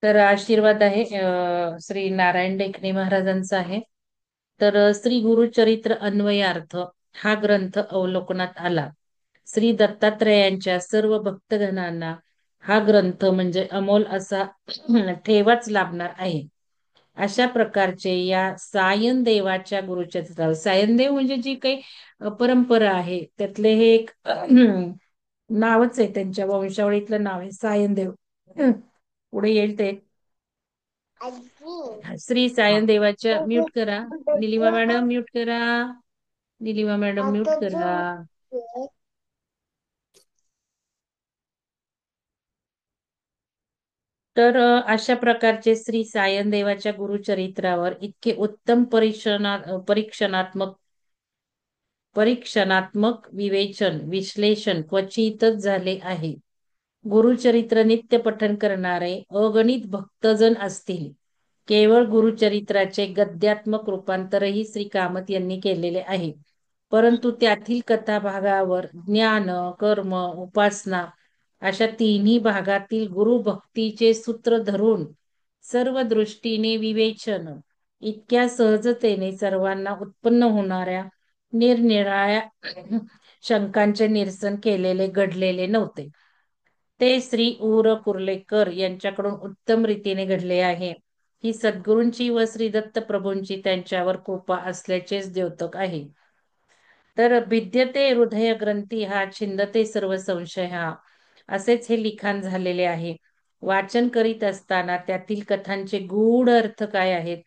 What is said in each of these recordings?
तर आशीर्वाद आहे श्री नारायण डेखणे महाराजांचा आहे. तर श्री गुरुचरित्र अन्वयार्थ हा ग्रंथ अवलोकनात आला. श्री दत्तात्रयांच्या सर्व भक्तगणांना हा ग्रंथ म्हणजे अमोल असा ठेवाच लाभणार आहे. अशा प्रकारचे या सायन देवाच्या गुरुचरित्रावर, सायन देव म्हणजे जी काही परंपरा आहे त्यातले हे एक नावच आहे, त्यांच्या वंशावळीतलं नाव आहे सायन देव. पुढे येईल ते. श्री सायन देवाच्या, म्यूट करा निलिमा मॅडम, म्यूट करा निलिमा मॅडम, म्यूट करा. तर अशा प्रकारचे श्री सायन देवाच्या गुरुचरित्रावर इतके उत्तम परीक्षणात्मक विवेचन विश्लेषण क्वचितच झाले आहे. गुरुचरित्र नित्य पठन करणारे अगणित भक्तजन असतील. केवळ गुरुचरित्राचे गद्यात्मक रूपांतरही श्री कामत यांनी केलेले आहे. परंतु त्यातील कथाभागावर ज्ञान, कर्म, उपासना अशा तिन्ही भागातील गुरुभक्तीचे सूत्र धरून सर्व दृष्टीने विवेचन इतक्या सहजतेने सर्वांना उत्पन्न होणाऱ्या निरनिराळ्या शंकांचे निरसन केलेले घडलेले नव्हते. ते श्री उर कुर्लेकर यांच्याकडून उत्तम रीतीने घडले आहे. ही सद्गुरूंची व श्री दत्त प्रभूंची त्यांच्यावर कृपा असल्याचेच द्योतक आहे. तर भिद्यते हृदय ग्रंथी हा छिंदते सर्व संशय हा, असेच हे लिखाण झालेले आहे. वाचन करीत असताना त्यातील कथांचे गूढ अर्थ काय आहेत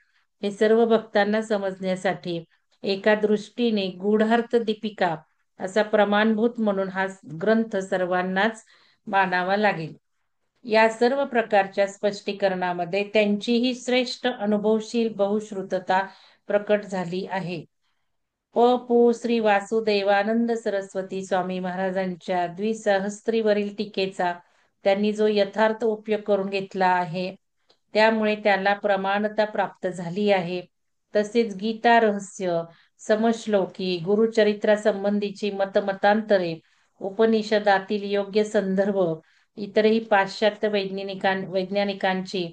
हे सर्व भक्तांना समजण्यासाठी एका दृष्टीने गूढार्थ दीपिका असा प्रमाणभूत म्हणून हा ग्रंथ सर्वांनाच मानावा लागेल. या सर्व प्रकारच्या स्पष्टीकरणामध्ये त्यांचीही श्रेष्ठ अनुभवशील बहुश्रुतता प्रकट झाली आहे. पु श्री वासुदेवानंद सरस्वती स्वामी महाराजांच्या द्विसहस्त्रीवरील टीकेचा त्यांनी जो यथार्थ उपयोग करून घेतला आहे त्यामुळे त्याला प्रमाणता प्राप्त झाली आहे. तसेच गीता रहस्य, समश्लोकी, गुरुचरित्रासंबंधीची मतमतांतरे, उपनिषदातील योग्य संदर्भ, इतरही पाश्चात्य वैज्ञानिकांची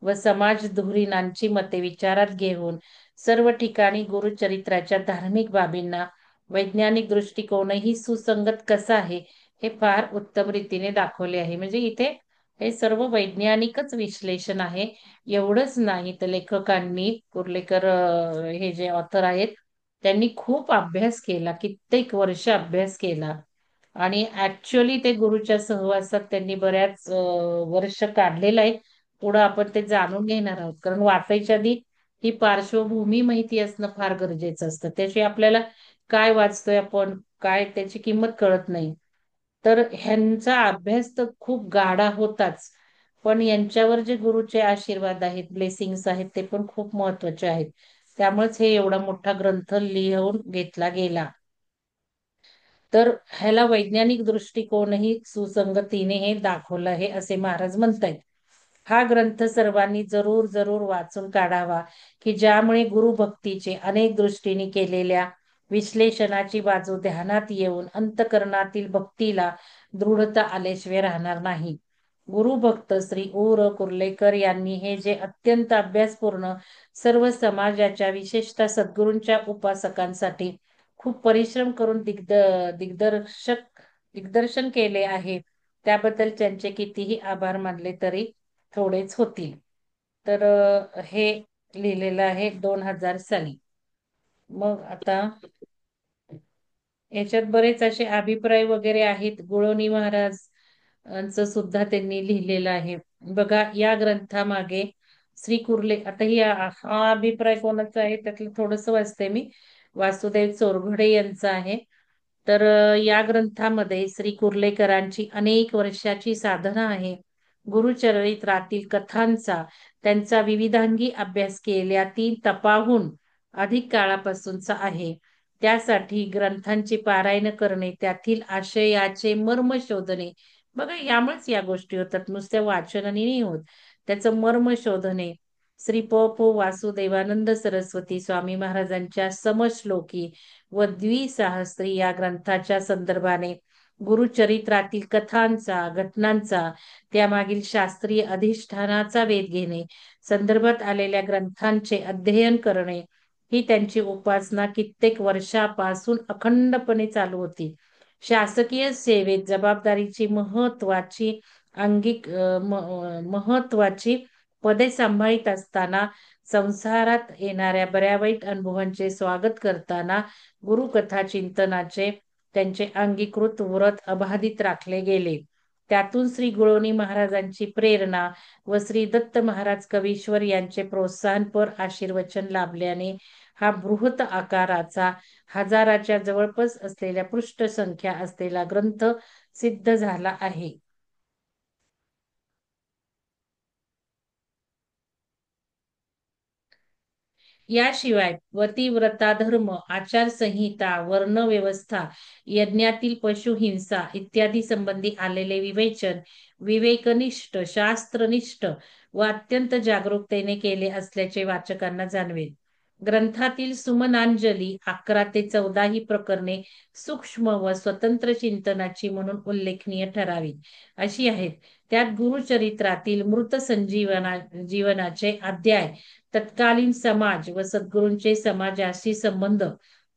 व समाज धुरीणांची मते विचारात घेऊन सर्व ठिकाणी गुरुचरित्राच्या धार्मिक बाबींना वैज्ञानिक दृष्टिकोनही सुसंगत कसा आहे हे फार उत्तम रीतीने दाखवले आहे. म्हणजे इथे हे सर्व वैज्ञानिकच विश्लेषण आहे. एवढंच नाही तर लेखकांनी, कुर्लेकर हे जे ऑथर आहेत त्यांनी खूप अभ्यास केला, कित्येक वर्ष अभ्यास केला आणि ऍक्च्युअली ते गुरुच्या सहवासात त्यांनी बऱ्याच वर्ष काढलेलं आहे. पुढं आपण ते जाणून घेणार आहोत, कारण वाचायच्या आधी ही पार्श्वभूमी माहिती असणं फार गरजेचं असतं. त्याशिवाय आपल्याला काय वाचतोय आपण, काय त्याची किंमत कळत नाही. तर ह्यांचा अभ्यास तर खूप गाढा होताच, पण यांच्यावर जे गुरुचे आशीर्वाद आहेत, ब्लेसिंग्स आहेत, ते पण खूप महत्वाचे आहेत. त्यामुळेच हे एवढा मोठा ग्रंथ लिहून घेतला गेला. तर ह्याला वैज्ञानिक दृष्टिकोनही सुसंगतीने हे दाखवलं आहे असे महाराज म्हणतायत. हा ग्रंथ सर्वांनी जरूर जरूर वाचून काढावा, की ज्यामुळे गुरुभक्तीचे अनेक दृष्टीने केलेल्या विश्लेषणाची बाजू ध्यानात येऊन अंतकरणातील भक्तीला दृढता आल्याशिवाय राहणार नाही. गुरुभक्त श्री उर कुर्लेकर यांनी हे जे अत्यंत अभ्यासपूर्ण सर्व समाजाच्या विशेषतः सद्गुरूंच्या उपासकांसाठी खूप परिश्रम करून दिग्दर्शन केले आहे, त्याबद्दल त्यांचे कितीही आभार मानले तरी थोडेच होतील. तर हे लिहिलेलं आहे 2000 साली. मग आता याच्यात बरेच असे अभिप्राय वगैरे आहेत. गुळवणी महाराज च सुद्धा त्यांनी लिहिलेलं आहे. बघा या ग्रंथामागे श्री कुर्ले, आता हा अभिप्राय कोणाचा आहे त्यातलं थोडस वाचते मी. वासुदेव चोरघडे यांचा आहे. तर या ग्रंथामध्ये श्री कुर्लेकरांची अनेक वर्षाची साधना आहे. गुरुचरित्रातील कथांचा त्यांचा विविधांगी अभ्यास केल्या 3 तपाहून अधिक काळापासूनचा आहे. त्यासाठी ग्रंथांची पारायण करणे, त्यातील आशयाचे मर्म शोधणे. बघा यामुळेच या गोष्टी होतात, नुसत्या वाचनाने नाही होत, त्याचं मर्म शोधणे. श्री पु वासुदेवानंद सरस्वती स्वामी महाराजांच्या समश्लोकी व द्विसाहस्त्री या ग्रंथाच्या संदर्भाने गुरुचरित्रातील कथांचा, घटनांचा, त्यामागील शास्त्रीय अधिष्ठानाचा वेध घेणे, संदर्भात आलेल्या ग्रंथांचे अध्ययन करणे, ही त्यांची उपासना कित्येक वर्षापासून अखंडपणे चालू होती. शासकीय सेवेत जबाबदारीची महत्वाची पदे सांभाळीत असताना संसारात येणाऱ्या बऱ्या वाईट अनुभवांचे स्वागत करताना गुरुकथा चिंतनाचे त्यांचे अंगीकृत व्रत अबाधित राखले गेले. त्यातून श्री गुळवणी महाराजांची प्रेरणा व श्री दत्त महाराज कवीश्वर यांचे प्रोत्साहनपर आशीर्वचन लाभल्याने हा बृहत आकाराचा हजाराच्या जवळपास असलेल्या पृष्ठसंख्या असलेला ग्रंथ सिद्ध झाला आहे. याशिवाय पतिव्रता धर्म, आचारसंहिता, वर्णव्यवस्था, यज्ञातील पशुहिंसा इत्यादी संबंधी आलेले विवेचन विवेकनिष्ठ, शास्त्रनिष्ठ व अत्यंत जागरूकतेने केले असल्याचे वाचकांना जाणवेल. ग्रंथातील सुमनांजली 11 ते 14 ही प्रकरणे सूक्ष्म व स्वतंत्र चिंतनाची म्हणून उल्लेखनीय ठरावी अशी आहेत. त्यात गुरुचरित्रातील मृत जीवनाचे अध्याय, तत्कालीन समाज व सद्गुरूंचे समाजाशी संबंध,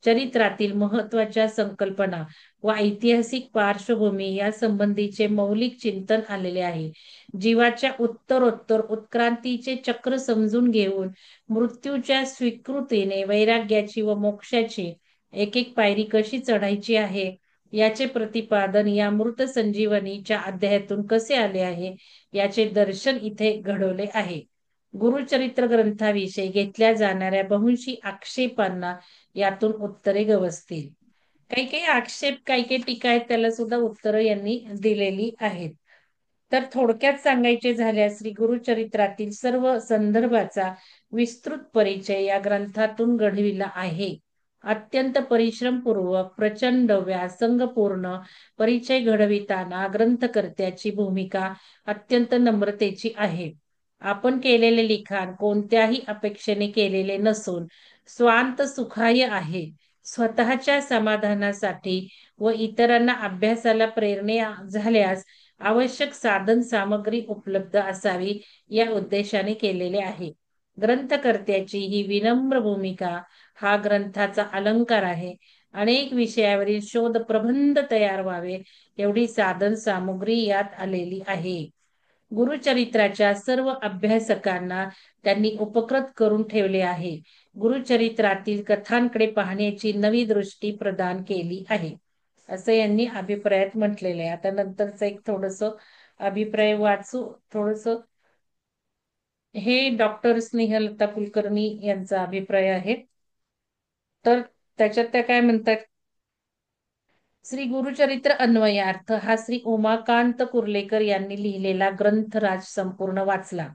चरित्रातील महत्वाच्या संकल्पना व ऐतिहासिक पार्श्वभूमी या संबंधीचे मौलिक चिंतन आलेले आहे. जीवाच्या उत्तरोत्तर उत्क्रांतीचे चक्र समजून घेऊन मृत्यूच्या स्वीकृतीने वैराग्याची व मोक्षाची एक एक पायरी कशी चढायची आहे याचे प्रतिपादन या मृत संजीवनीच्या अध्यायातून कसे आले आहे याचे दर्शन इथे घडवले आहे. गुरुचरित्र ग्रंथाविषयी घेतल्या जाणाऱ्या बहुंशी आक्षेपांना यातून उत्तरे गवसतील. काही काही आक्षेप, काही काही टीका आहेत, त्याला सुद्धा उत्तरं यांनी दिलेली आहेत. तर थोडक्यात सांगायचे झाल्यास श्री गुरुचरित्रातील सर्व संदर्भाचा विस्तृत परिचय या ग्रंथातून घडविला आहे. अत्यंत परिश्रमपूर्वक, प्रचंड व्यासंगपूर्ण परिचय घडविताना ग्रंथकर्त्याची भूमिका अत्यंत नम्रतेची आहे. आपण केलेले लिखाण कोणत्याही अपेक्षेने केलेले नसून स्वांत सुखाय आहे. स्वतःच्या समाधानासाठी व इतरांना अभ्यासाला प्रेरणा झाल्यास आवश्यक साधन सामग्री उपलब्ध असावी या उद्देशाने केलेले आहे. ग्रंथकर्त्याची ही विनम्र भूमिका हा ग्रंथाचा अलंकार आहे. अनेक विषयावरील शोध प्रबंध तयार व्हावे एवढी साधन सामुग्री यात आलेली आहे. गुरुचरित्राच्या सर्व अभ्यासकांना त्यांनी उपकृत करून ठेवले आहे. गुरुचरित्रातील कथांकडे पाहण्याची नवी दृष्टी प्रदान केली आहे असं यांनी अभिप्रायात म्हटलेलं आहे. आता नंतरच एक थोडस अभिप्राय वाचू. थोडस हे डॉक्टर स्नेहलता कुलकर्णी यांचा अभिप्राय आहे. तर त्याच्यात त्या काय म्हणतात, श्री गुरुचरित्र अन्वयार्थ हा श्री उमाकांत कुर्लेकर यांनी लिहिलेला ग्रंथराज संपूर्ण वाचला.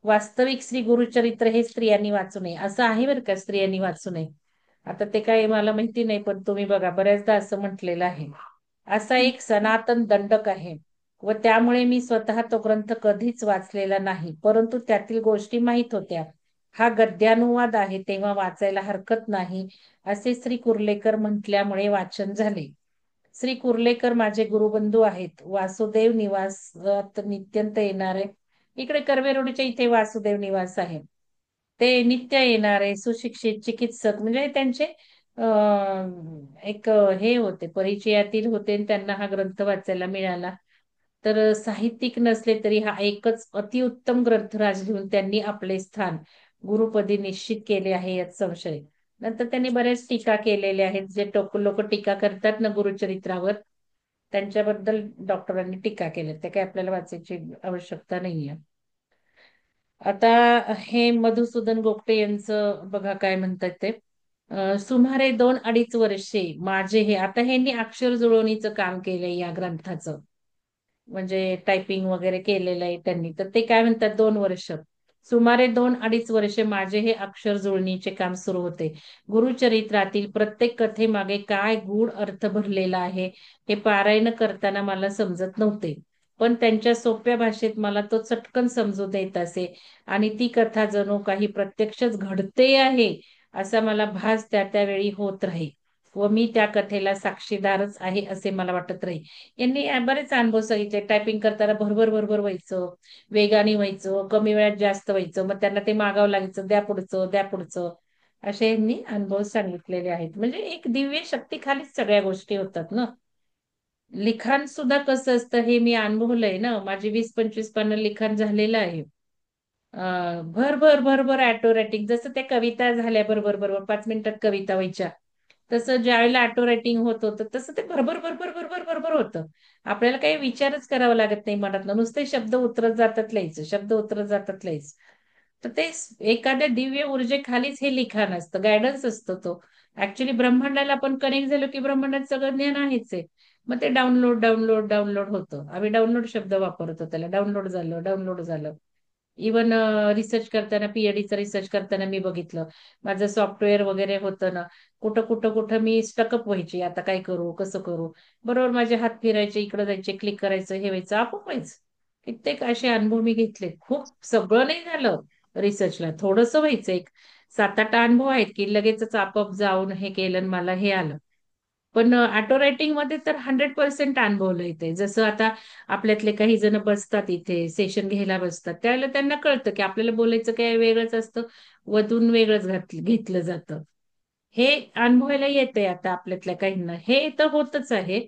वास्तविक श्री गुरुचरित्र हे स्त्रियांनी वाचू नये असं आहे बरं का, स्त्रियांनी वाचू नये. आता ते काय मला माहिती नाही, पण तुम्ही बघा बऱ्याचदा असं म्हटलेलं आहे. असा एक सनातन दंडक आहे व त्यामुळे मी स्वतः तो ग्रंथ कधीच वाचलेला नाही, परंतु त्यातील गोष्टी माहीत होत्या. हा गद्यानुवाद आहे तेव्हा वाचायला हरकत नाही असे श्री कुर्लेकर म्हटल्यामुळे वाचन झाले. श्री कुर्लेकर माझे गुरुबंधू आहेत. वासुदेव निवासात नित्यंत येणारे, इकडे कर्वे रोडच्या इथे वासुदेव निवास आहे, ते नित्य येणारे सुशिक्षित चिकित्सक म्हणजे त्यांचे एक हे होते, परिचयातील होते, त्यांना हा ग्रंथ वाचायला मिळाला. तर साहित्यिक नसले तरी हा एकच अतिउत्तम ग्रंथराज लिहून त्यांनी आपले स्थान गुरुपदी निश्चित केले आहे यात संशय. नंतर त्यांनी बरेच टीका केलेल्या आहेत. जे लोक टीका करतात ना गुरुचरित्रावर, त्यांच्याबद्दल डॉक्टरांनी टीका केल्या, ते काही आपल्याला वाचायची आवश्यकता नाहीये. आता हे मधुसूदन गोगटे यांचं बघा काय म्हणतात ते, सुमारे 2-2.5 वर्षे माझे हे, आता ह्यांनी अक्षर जुळवणीचं काम केलंय या ग्रंथाचं, म्हणजे टायपिंग वगैरे केलेलं आहे त्यांनी. तर ते काय म्हणतात, 2 वर्ष, सुमारे 2-2.5 वर्षे माझे हे अक्षर जुळणीचे काम सुरू होते. गुरुचरित्रातील प्रत्येक कथेमागे काय गूढ अर्थ भरलेला आहे हे पारायण करताना मला समजत नव्हते, पण त्यांच्या सोप्या भाषेत मला तो चटकन समजू देत असे आणि ती कथा जणू काही प्रत्यक्षच घडते आहे असा मला भास त्या त्यावेळी होत राही. व मी त्या कथेला साक्षीदारच आहे असे मला वाटत राहील. यांनी बरेच अनुभव सांगितले. टायपिंग करताना भरभर भरभर व्हायचं, वेगाने व्हायचं, कमी वेळात जास्त व्हायचं, मग त्यांना ते मागावं लागायचं, द्या पुढचं द्या पुढचं. असे यांनी अनुभव सांगितलेले आहेत. म्हणजे एक दिव्य शक्तीखालीच सगळ्या गोष्टी होतात ना. लिखाण सुद्धा कसं असतं हे मी अनुभवलंय ना. माझी 20-25 पानं लिखाण झालेलं आहे. भरभर भरभर ऑटो रायटिंग, जसं त्या कविता झाल्या बरोबर बरोबर 5 मिनिटात कविता व्हायच्या, तसं ज्यावेळेला ऑटो रायटिंग होत होतं तसं ते भरभर भरभर भरभर भरभर होतं. आपल्याला काही विचारच करावा लागत नाही मनातनं, नुसते शब्द उतरत जातात लिहायचं, शब्द उतरत जातात लिहायचं. तर ते एखाद्या दिव्य ऊर्जेखालीच हे लिखाण असतं, गायडन्स असतो तो. ऍक्च्युली ब्रह्मांडाला आपण कनेक्ट झालो की ब्रह्मांडात सगळं ज्ञान आहेच आहे. मग ते डाउनलोड डाउनलोड डाउनलोड होतं. आम्ही डाउनलोड शब्द वापरतो त्याला, डाउनलोड झालं डाउनलोड झालं. इवन रिसर्च करताना, पीएचडीचा रिसर्च करताना मी बघितलं, माझं सॉफ्टवेअर वगैरे होतं ना, कुठं कुठं कुठं मी स्टकअप व्हायची, आता काय करू कसं करू. बरोबर माझे हात फिरायचे, इकडे जायचे, क्लिक करायचं, हे व्हायचं, आपोआप व्हायचं. कित्येक असे अनुभव मी घेतले. खूप सगळं नाही झालं रिसर्चला, थोडंसं व्हायचं. एक 7-8 अनुभव आहेत की लगेचच आपोआप जाऊन हे केलं आणि मला हे आलं. पण ऑटो रायटिंग मध्ये तर 100% अनुभवलं इथे. जसं आता आपल्यातले काही जण बसतात इथे सेशन घ्यायला बसतात, त्यावेळेला त्यांना कळतं की आपल्याला बोलायचं काय वेगळंच असतं, वधून वेगळंच घेतलं जातं. हे अनुभवायला येतंय आता आपल्यातल्या काहींना, हे तर होतच आहे.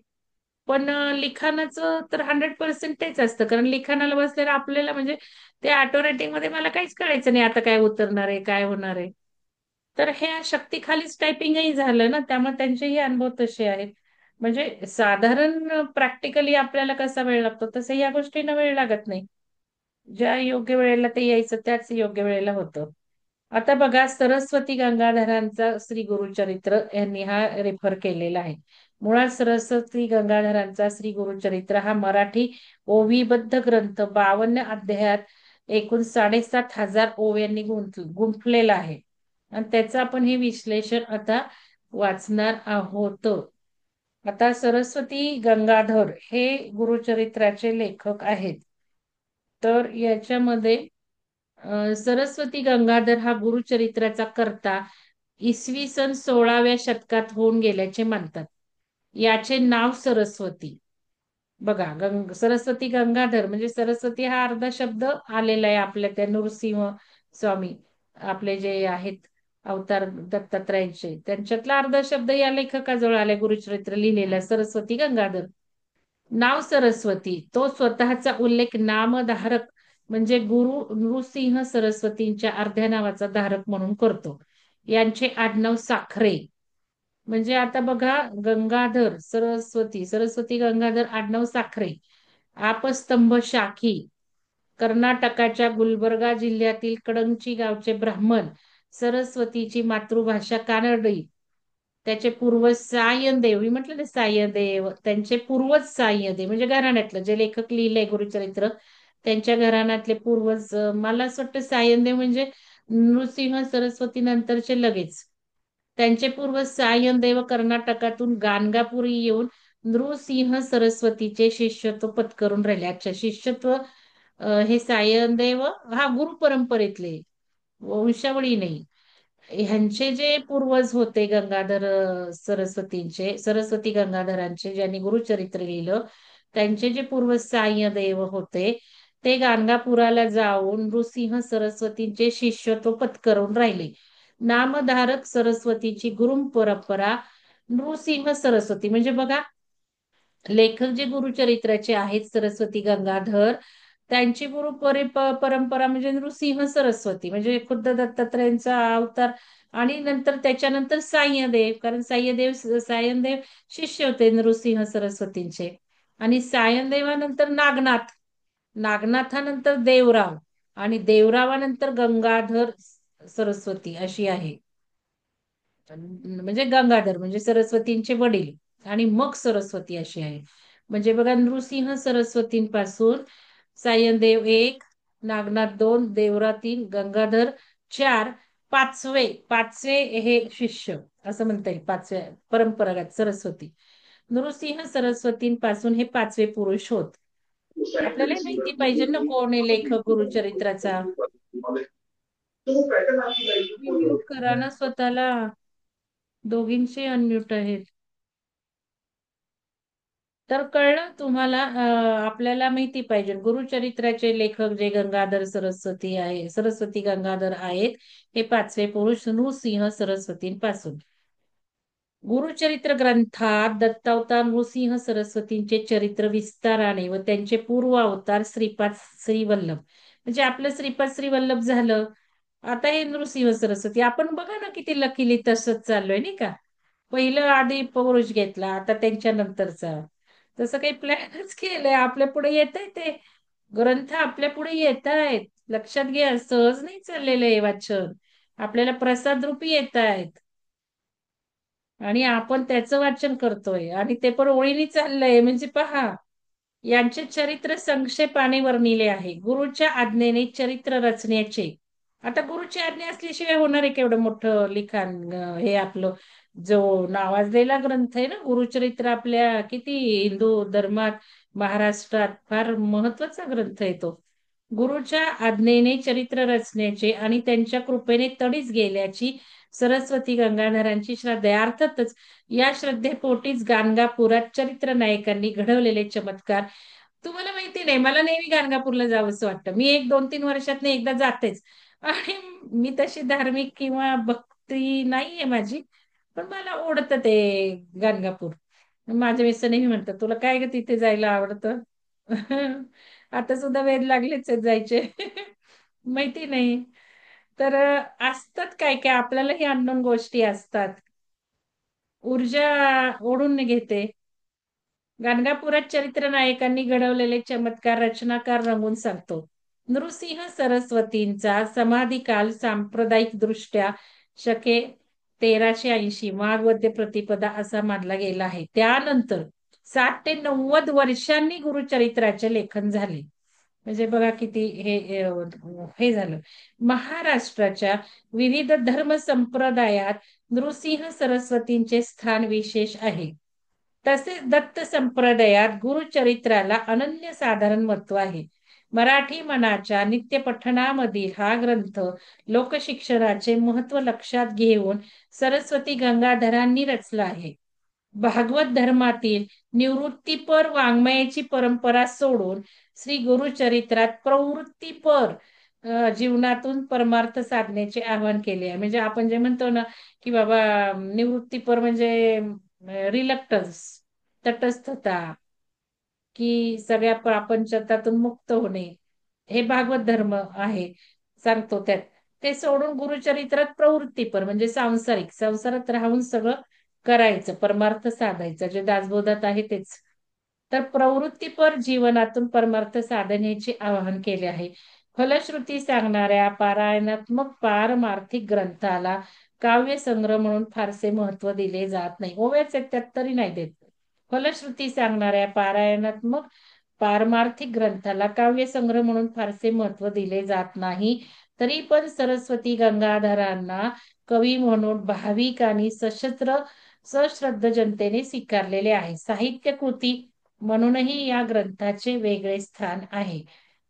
पण लिखाणाचं तर 100% तेच असतं, कारण लिखाणाला बसलेलं आपल्याला म्हणजे ते ऑटो रायटिंग मध्ये मला काहीच कळायचं नाही, आता काय उतरणार आहे काय होणार आहे. तर हे शक्तीखालीच टायपिंगही झालं ना, त्यामुळे त्यांचेही अनुभव तसे आहेत. म्हणजे साधारण प्रॅक्टिकली आपल्याला कसा वेळ लागतो तसं या गोष्टींना वेळ लागत नाही. ज्या योग्य वेळेला ते यायचं त्याच योग्य वेळेला होतं. आता बघा, सरस्वती गंगाधरांचा श्री गुरुचरित्र यांनी हा रेफर केलेला आहे. मुळात सरस्वती गंगाधरांचा श्री गुरुचरित्र हा मराठी ओवीबद्ध ग्रंथ 52 अध्यायात एकूण 7,500 ओव्यांनी गुंफलेला आहे. आणि त्याचं आपण हे विश्लेषण आता वाचणार आहोत. आता सरस्वती गंगाधर हे गुरुचरित्राचे लेखक आहेत. तर याच्यामध्ये सरस्वती गंगाधर हा गुरुचरित्राचा कर्ता इसवी सन 16व्या शतकात होऊन गेल्याचे मानतात. याचे नाव सरस्वती. बघा, सरस्वती गंगाधर म्हणजे सरस्वती हा अर्धा शब्द आलेला आहे आपल्या त्या नृसिंह स्वामी, आपले जे आहेत अवतार दत्तात्रयांचे, त्यांच्यातला अर्धा शब्द या लेखकाजवळ आलाय गुरुचरित्र लिहिलेला, सरस्वती गंगाधर. नाव सरस्वती, तो स्वतःचा उल्लेख नामधारक म्हणजे गुरु नृसिंह सरस्वतींच्या अर्ध्या नावाचा धारक म्हणून करतो. यांचे आडनाव साखरे. म्हणजे आता बघा, गंगाधर सरस्वती, सरस्वती गंगाधर आडनाव साखरे. आपस्तंभ शाखी, कर्नाटकाच्या गुलबर्गा जिल्ह्यातील कडंची गावचे ब्राह्मण. सरस्वतीची मातृभाषा कानडी. त्याचे पूर्वज सायनदेव, मी म्हटलं ना सायनदेव, त्यांचे पूर्वज सायनदेव म्हणजे घराण्यातलं जे लेखक लिहिलंय गुरुचरित्र, त्यांच्या घराण्यातले पूर्वज, मला असं वाटतं सायनदेव म्हणजे नृसिंह सरस्वती नंतरचे लगेच. त्यांचे पूर्वज सायनदेव कर्नाटकातून गाणगापुरी येऊन नृसिंह सरस्वतीचे शिष्यत्व पत्करून राहिले. अच्छा, शिष्यत्व हे सायनदेव हा गुरु परंपरेतले, वंशावळी नाही. ह्यांचे जे पूर्वज होते गंगाधर सरस्वतींचे, सरस्वती गंगाधरांचे ज्यांनी गुरुचरित्र लिहिलं, त्यांचे जे पूर्वज सायदेव होते ते गाणगापुराला जाऊन नृसिंह सरस्वतींचे शिष्यत्व पत्करून राहिले. नामधारक सरस्वतीची गुरु परंपरा नृसिंह सरस्वती म्हणजे बघा, लेखक जे गुरुचरित्राचे आहेत सरस्वती गंगाधर, त्यांची परंपरा म्हणजे नृसिंह सरस्वती म्हणजे खुद्द दत्तात्रयांचा अवतार. आणि नंतर त्याच्यानंतर सायदेव, कारण सायनदेव शिष्य होते नृसिंह सरस्वतींचे. आणि सायनदेवानंतर नागनाथ, नागनाथानंतर देवराव, आणि देवरावानंतर गंगाधर सरस्वती अशी आहे. म्हणजे गंगाधर म्हणजे सरस्वतींचे वडील, आणि मग सरस्वती अशी आहे. म्हणजे बघा, नृसिंह सरस्वतींपासून सायनदेव 1, नागनाथ 2, देवरा 3, गंगाधर 4, पाचवे पाचवे हे शिष्य असं म्हणता येईल, पाचव्या परंपरागत सरस्वती. नृसिंह सरस्वतींपासून हे पाचवे पुरुष होत. आपल्याला माहिती पाहिजे ना कोण आहे लेखक गुरुचरित्राचा. तुम्ही म्यूट करा ना स्वतःला. दोघींचे अनम्यूट आहेत. तर कळलं तुम्हाला. आपल्याला माहिती पाहिजे गुरुचरित्राचे लेखक जे गंगाधर सरस्वती आहे, सरस्वती गंगाधर आहेत. हे पाचवे पुरुष नृसिंह सरस्वतींपासून. गुरुचरित्र ग्रंथात दत्तावतार नृसिंह सरस्वतींचे चरित्र विस्ताराने व त्यांचे पूर्व अवतार श्रीपाद श्रीवल्लभ, म्हणजे आपलं श्रीपाद श्रीवल्लभ झालं. आता हे नृसिंह सरस्वती आपण बघा ना किती लकीली तसंच चाललोय नाही का. पहिलं आधी पुरुष घेतला, आता त्यांच्या नंतरचा. तसं काही प्लॅनच केलंय, आपल्या पुढे येत आहे ते ग्रंथ आपल्या पुढे येत आहेत. लक्षात घ्या, सहज नाही चाललेलं आहे वाचन. आपल्याला प्रसाद रूपी येत आहेत आणि आपण त्याचं वाचन करतोय आणि ते पण ओळीने चाललंय. म्हणजे पहा, यांचे चरित्र संक्षेपाने वर्णिले आहे. गुरुच्या आज्ञेने चरित्र रचण्याचे. आता गुरुची आज्ञा असल्याशिवाय होणार आहे केवढं मोठं लिखाण. हे आपलं जो नावाजलेला ग्रंथ आहे ना गुरुचरित्र, आपल्या किती हिंदू धर्मात, महाराष्ट्रात फार महत्वाचा ग्रंथ आहे तो. गुरुच्या आज्ञेने चरित्र रचण्याचे आणि त्यांच्या कृपेने तडीच गेल्याची सरस्वती गंगाधरांची श्रद्धा आहे. अर्थातच या श्रद्धेपोटीच गाणगापुरात चरित्र नायकांनी घडवलेले चमत्कार. तुम्हाला माहिती नाही, मला नेहमी गाणगापूरला जावंसं वाटतं. मी एक 2-3 वर्षात एकदा जातेच. आणि मी तशी धार्मिक किंवा भक्ती नाहीये माझी, पण मला आवडतं ते गाणगापूर. माझे मिस्टर नेहमी म्हणतात, तुला काय ग तिथे जायला आवडतं? आता सुद्धा वेध लागलेच आहेत जायचे. माहिती नाही. तर असतात काय काय आपल्यालाही अननोन गोष्टी असतात. ऊर्जा ओढून घेते. गाणगापुरात चरित्र नायकांनी घडवलेले चमत्कार रचनाकार रंगून सांगतो. नृसिंह सरस्वतींचा समाधिकाल सांप्रदायिक दृष्ट्या शके 1380 माघ वद्य प्रतिपदा असा मानला गेला आहे. त्यानंतर 60 ते 90 वर्षांनी गुरुचरित्राचे लेखन झाले. म्हणजे बघा किती हे झालं. महाराष्ट्राच्या विविध धर्म संप्रदायात नृसिंह सरस्वतींचे स्थान विशेष आहे. तसेच दत्त संप्रदायात गुरुचरित्राला अनन्यसाधारण महत्व आहे. मराठी मनाच्या नित्यपठणामधील हा ग्रंथ लोकशिक्षणाचे महत्व लक्षात घेऊन सरस्वती गंगाधरांनी रचला आहे. भागवत धर्मातील निवृत्तीपर वाङ्मयाची परंपरा सोडून श्री गुरुचरित्रात प्रवृत्तीपर जीवनातून परमार्थ साधण्याचे आवाहन केले आहे. म्हणजे आपण जे म्हणतो ना की बाबा निवृत्तीपर म्हणजे रिलक्टन्स, तटस्थता, की सगळ्या प्रापंचतातून मुक्त होणे, हे भागवत धर्म आहे. सांगतो त्यात. ते सोडून गुरुचरित्रात प्रवृत्तीपर म्हणजे सांसारिक, संसारात राहून सगळं करायचं, परमार्थ साधायचा, जे दासबोधात आहे तेच. तर प्रवृत्तीपर जीवनातून परमार्थ साधण्याचे आवाहन केले आहे. फलश्रुती सांगणाऱ्या पारायणात्मक पारमार्थिक ग्रंथाला काव्य संग्रह म्हणून फारसे महत्व दिले जात नाही. ओव्याच आहेत त्यात तरी नाही देत. फलश्रुती सांगणाऱ्या पारायणात्मक पारमार्थिक ग्रंथाला काव्य संग्रह म्हणून फारसे महत्व दिले जात नाही. तरी पण सरस्वती गंगाधरांना कवी म्हणून भाविक आणि सश्रद्ध जनतेने स्वीकारलेले आहे. साहित्य कृती म्हणूनही या ग्रंथाचे वेगळे स्थान आहे.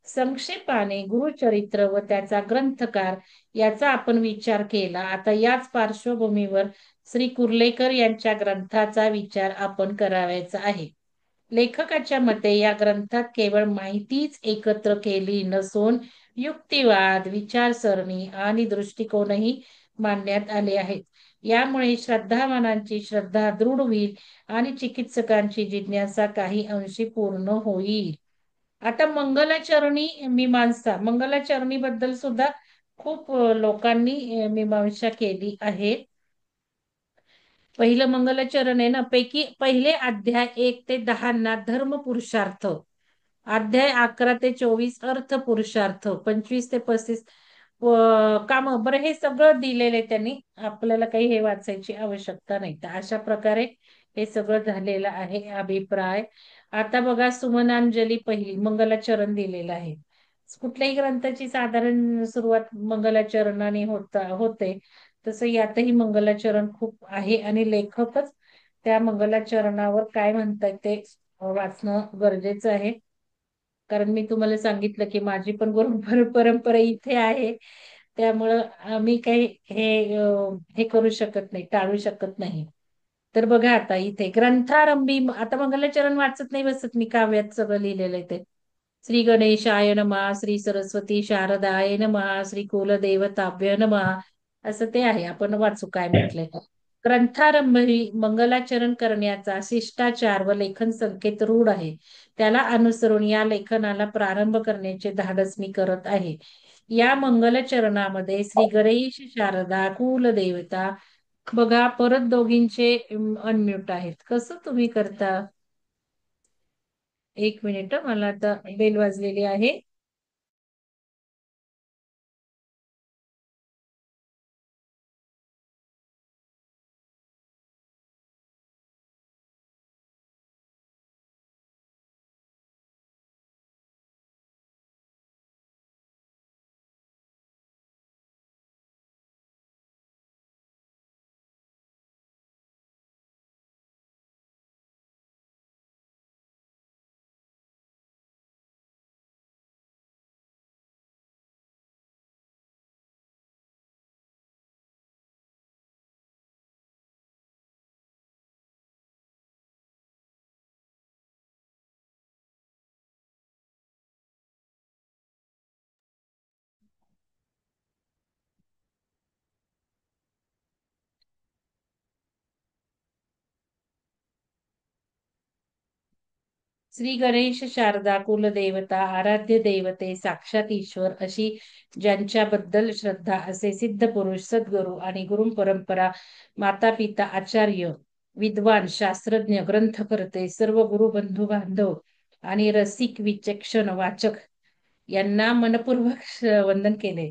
संक्षेपाने गुरुचरित्र व त्याचा ग्रंथकार याचा आपण विचार केला. आता याच पार्श्वभूमीवर श्री कुर्लेकर यांच्या ग्रंथाचा विचार आपण करावयाचा आहे. लेखकाच्या मते या ग्रंथात केवळ माहितीच एकत्र केली नसून युक्तिवाद, विचारसरणी आणि दृष्टिकोनही मांडण्यात आले आहेत. यामुळे श्रद्धावानांची श्रद्धा दृढ होईल आणि चिकित्सकांची जिज्ञासा काही अंशी पूर्ण होईल. आता मंगलाचरणी मीमांसा, मंगलाचरणी बद्दल सुद्धा खूप लोकांनी मीमांसा केली आहे. पहिलं मंगलाचरण आहे ना, पैकी पहिले अध्याय 1 ते 10 ना धर्म पुरुषार्थ, अध्याय 11 ते 24 अर्थ पुरुषार्थ, 25 ते 35 काम, बरं हे सगळं दिलेलं आहे त्यांनी. आपल्याला काही हे वाचायची आवश्यकता नाही. तर अशा प्रकारे हे सगळं झालेलं आहे अभिप्राय. आता बघा, सुमनांजली पहिली मंगलाचरण दिलेलं आहे. कुठल्याही ग्रंथाची साधारण सुरुवात मंगलाचरणाने होते. तसं यातही मंगलाचरण खूप आहे आणि लेखकच त्या मंगलाचरणावर काय म्हणतात ते वाचणं गरजेचं आहे. कारण मी तुम्हाला सांगितलं की माझी पण गुरु परंपरा इथे आहे. त्यामुळं आम्ही काही हे करू शकत नाही, टाळू शकत नाही. तर बघा आता इथे ग्रंथारंभी, आता मंगलाचरण वाचत नाही बसत मी, काव्यात सगळं लिहिलेलं आहे ते. श्री गणेशाय नमः, श्री सरस्वती शारदाय नमः, श्री कुलदेवताभ्य नमः, असं ते आहे. आपण वाचू काय म्हटलंय. ग्रंथारंभी मंगलाचरण करण्याचा शिष्टाचार व लेखन संकेत रूढ आहे. त्याला अनुसरून या लेखनाला प्रारंभ करण्याचे धाडस मी करत आहे. या मंगलचरणामध्ये श्री गणेश शारदा कुलदेवता, बघा परत दोघींचे अनम्यूट आहेत. कसं तुम्ही करता? एक मिनिट मला आता बेल वाजलेली आहे. श्री गणेश शारदा कुलदेवता आराध्य देवते साक्षात ईश्वर अशी ज्यांच्याबद्दल श्रद्धा, असे सिद्ध पुरुष सद्गुरू आणि गुरु परंपरा, माता पिता आचार्य, विद्वान शास्त्रज्ञ, ग्रंथकर्ते, सर्व गुरु बंधू बांधव आणि रसिक विचक्षण वाचक यांना मनपूर्वक वंदन केले.